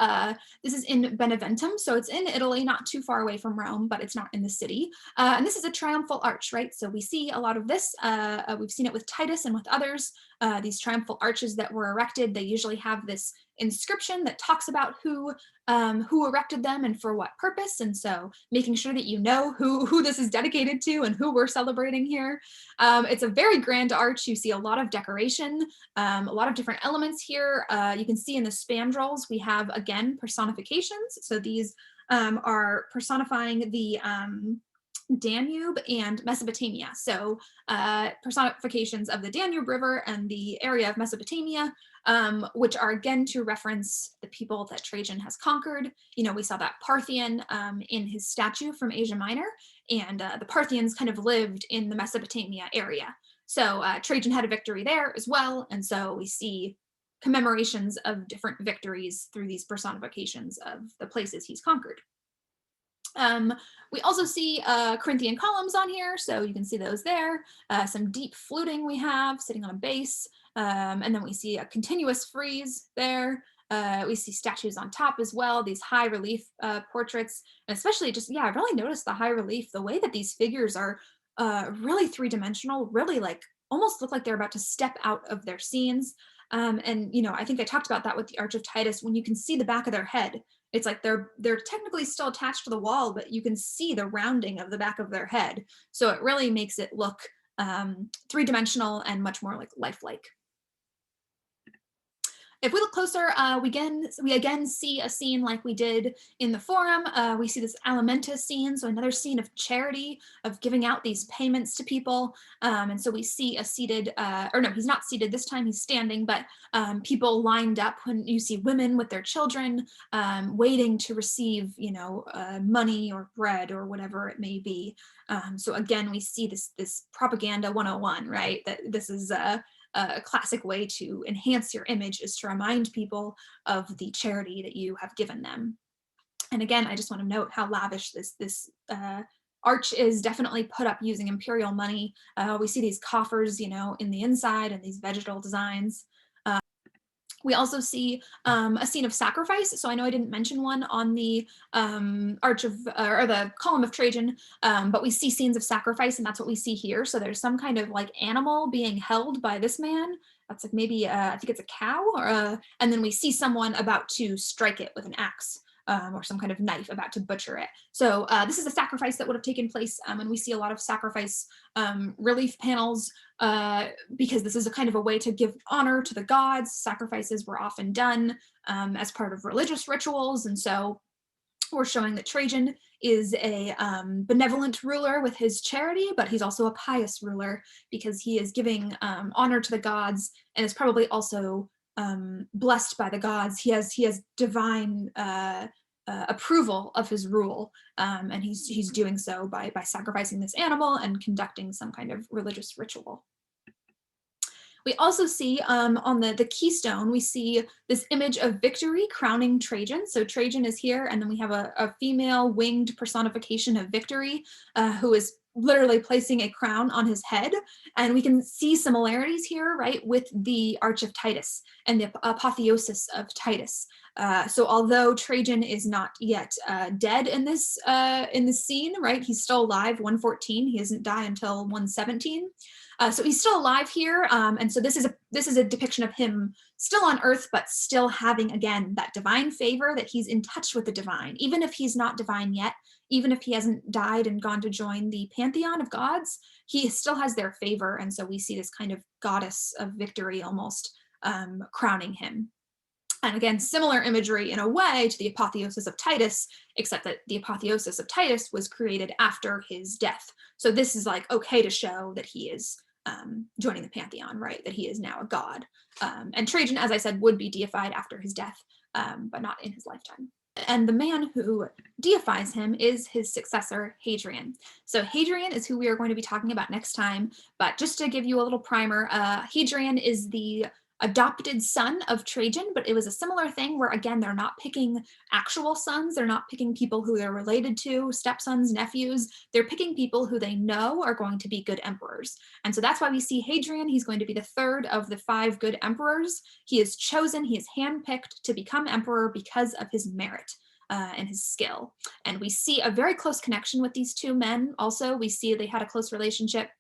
this is in Beneventum, so it's in Italy, not too far away from Rome, but it's not in the city. And this is a triumphal arch, right? So we see a lot of this. We've seen it with Titus and with others. these triumphal arches that were erected, they usually have this inscription that talks about who erected them and for what purpose. And so making sure that you know who this is dedicated to and who we're celebrating here. It's a very grand arch. You see a lot of decoration, a lot of different elements here. You can see in the spandrels, we have, again, personifications. So these are personifying the Danube and Mesopotamia. So personifications of the Danube River and the area of Mesopotamia, which are again to reference the people that Trajan has conquered. You know, we saw that Parthian in his statue from Asia Minor, and the Parthians kind of lived in the Mesopotamia area. So Trajan had a victory there as well, and so we see commemorations of different victories through these personifications of the places he's conquered. We also see Corinthian columns on here, so you can see those there. Some deep fluting we have sitting on a base, and then we see a continuous frieze there. We see statues on top as well, these high relief portraits, and especially just, yeah, I really noticed the high relief, the way that these figures are really three-dimensional, really like almost look like they're about to step out of their scenes. And, you know, I think I talked about that with the Arch of Titus, when you can see the back of their head. It's like they're technically still attached to the wall, but you can see the rounding of the back of their head. So it really makes it look three-dimensional and much more like lifelike. If we look closer, we again see a scene like we did in the Forum. We see this alimentus scene, so another scene of charity, of giving out these payments to people. And so we see a seated, or no, he's not seated this time, he's standing, but people lined up. When you see women with their children waiting to receive, you know, money or bread or whatever it may be. So again, we see this propaganda 101, right? That this is a classic way to enhance your image, is to remind people of the charity that you have given them. And again, I just want to note how lavish this arch is, definitely put up using imperial money. We see these coffers, you know, in the inside, and these vegetal designs. We also see a scene of sacrifice. So I know I didn't mention one on the Arch of, or the Column of Trajan, but we see scenes of sacrifice, and that's what we see here. So there's some kind of like animal being held by this man. That's like maybe, I think it's a cow, or and then we see someone about to strike it with an axe. Or some kind of knife about to butcher it. So this is a sacrifice that would have taken place, and we see a lot of sacrifice relief panels because this is a kind of a way to give honor to the gods. Sacrifices were often done as part of religious rituals, and so we're showing that Trajan is a benevolent ruler with his charity, but he's also a pious ruler because he is giving honor to the gods, and is probably also blessed by the gods. He has divine approval of his rule, and he's doing so by sacrificing this animal and conducting some kind of religious ritual. We also see on the keystone, we see this image of victory crowning Trajan. So Trajan is here, and then we have a female winged personification of victory who is literally placing a crown on his head. And we can see similarities here, right, with the Arch of Titus and the apotheosis of Titus. So although Trajan is not yet dead in this scene, right, he's still alive, 114, he doesn't die until 117. So he's still alive here, and so this is a depiction of him still on Earth, but still having, again, that divine favor, that he's in touch with the divine, even if he's not divine yet, even if he hasn't died and gone to join the pantheon of gods, he still has their favor, and so we see this kind of goddess of victory almost crowning him. And again, similar imagery in a way to the apotheosis of Titus, except that the apotheosis of Titus was created after his death. So this is like okay to show that he is joining the pantheon, right? That he is now a god. And Trajan, as I said, would be deified after his death, but not in his lifetime. And the man who deifies him is his successor, Hadrian. So Hadrian is who we are going to be talking about next time. But just to give you a little primer, Hadrian is the adopted son of Trajan, but it was a similar thing where, again, they're not picking actual sons. They're not picking people who they're related to, stepsons, nephews. They're picking people who they know are going to be good emperors. And so that's why we see Hadrian. He's going to be the third of the 5 good emperors. He is chosen, he is handpicked to become emperor because of his merit. And his skill. And we see a very close connection with these two men. Also, we see they had a close relationship.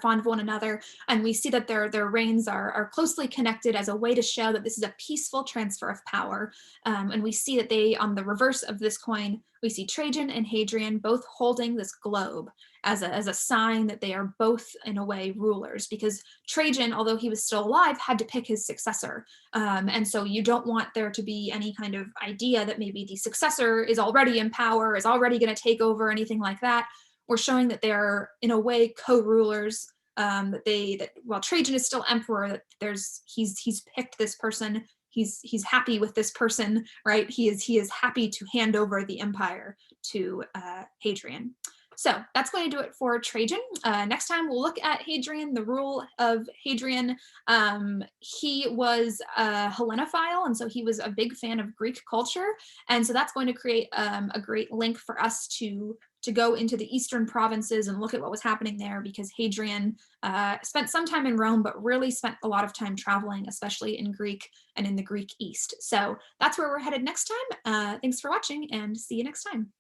fond of one another, and we see that their reigns are closely connected as a way to show that this is a peaceful transfer of power. And we see that they, on the reverse of this coin, we see Trajan and Hadrian both holding this globe as a sign that they are both, in a way, rulers, because Trajan, although he was still alive, had to pick his successor. And so you don't want there to be any kind of idea that maybe the successor is already in power, is already going to take over, anything like that. We're showing that they're, in a way, co-rulers, that while Trajan is still emperor, that he's picked this person, he's happy with this person, right? He is happy to hand over the empire to Hadrian. So that's going to do it for Trajan. Next time we'll look at Hadrian, the rule of Hadrian. He was a Helleноphile, and so he was a big fan of Greek culture. And so that's going to create a great link for us to go into the eastern provinces and look at what was happening there, because Hadrian spent some time in Rome, but really spent a lot of time traveling, especially in Greek and in the Greek East. So that's where we're headed next time. Thanks for watching, and see you next time.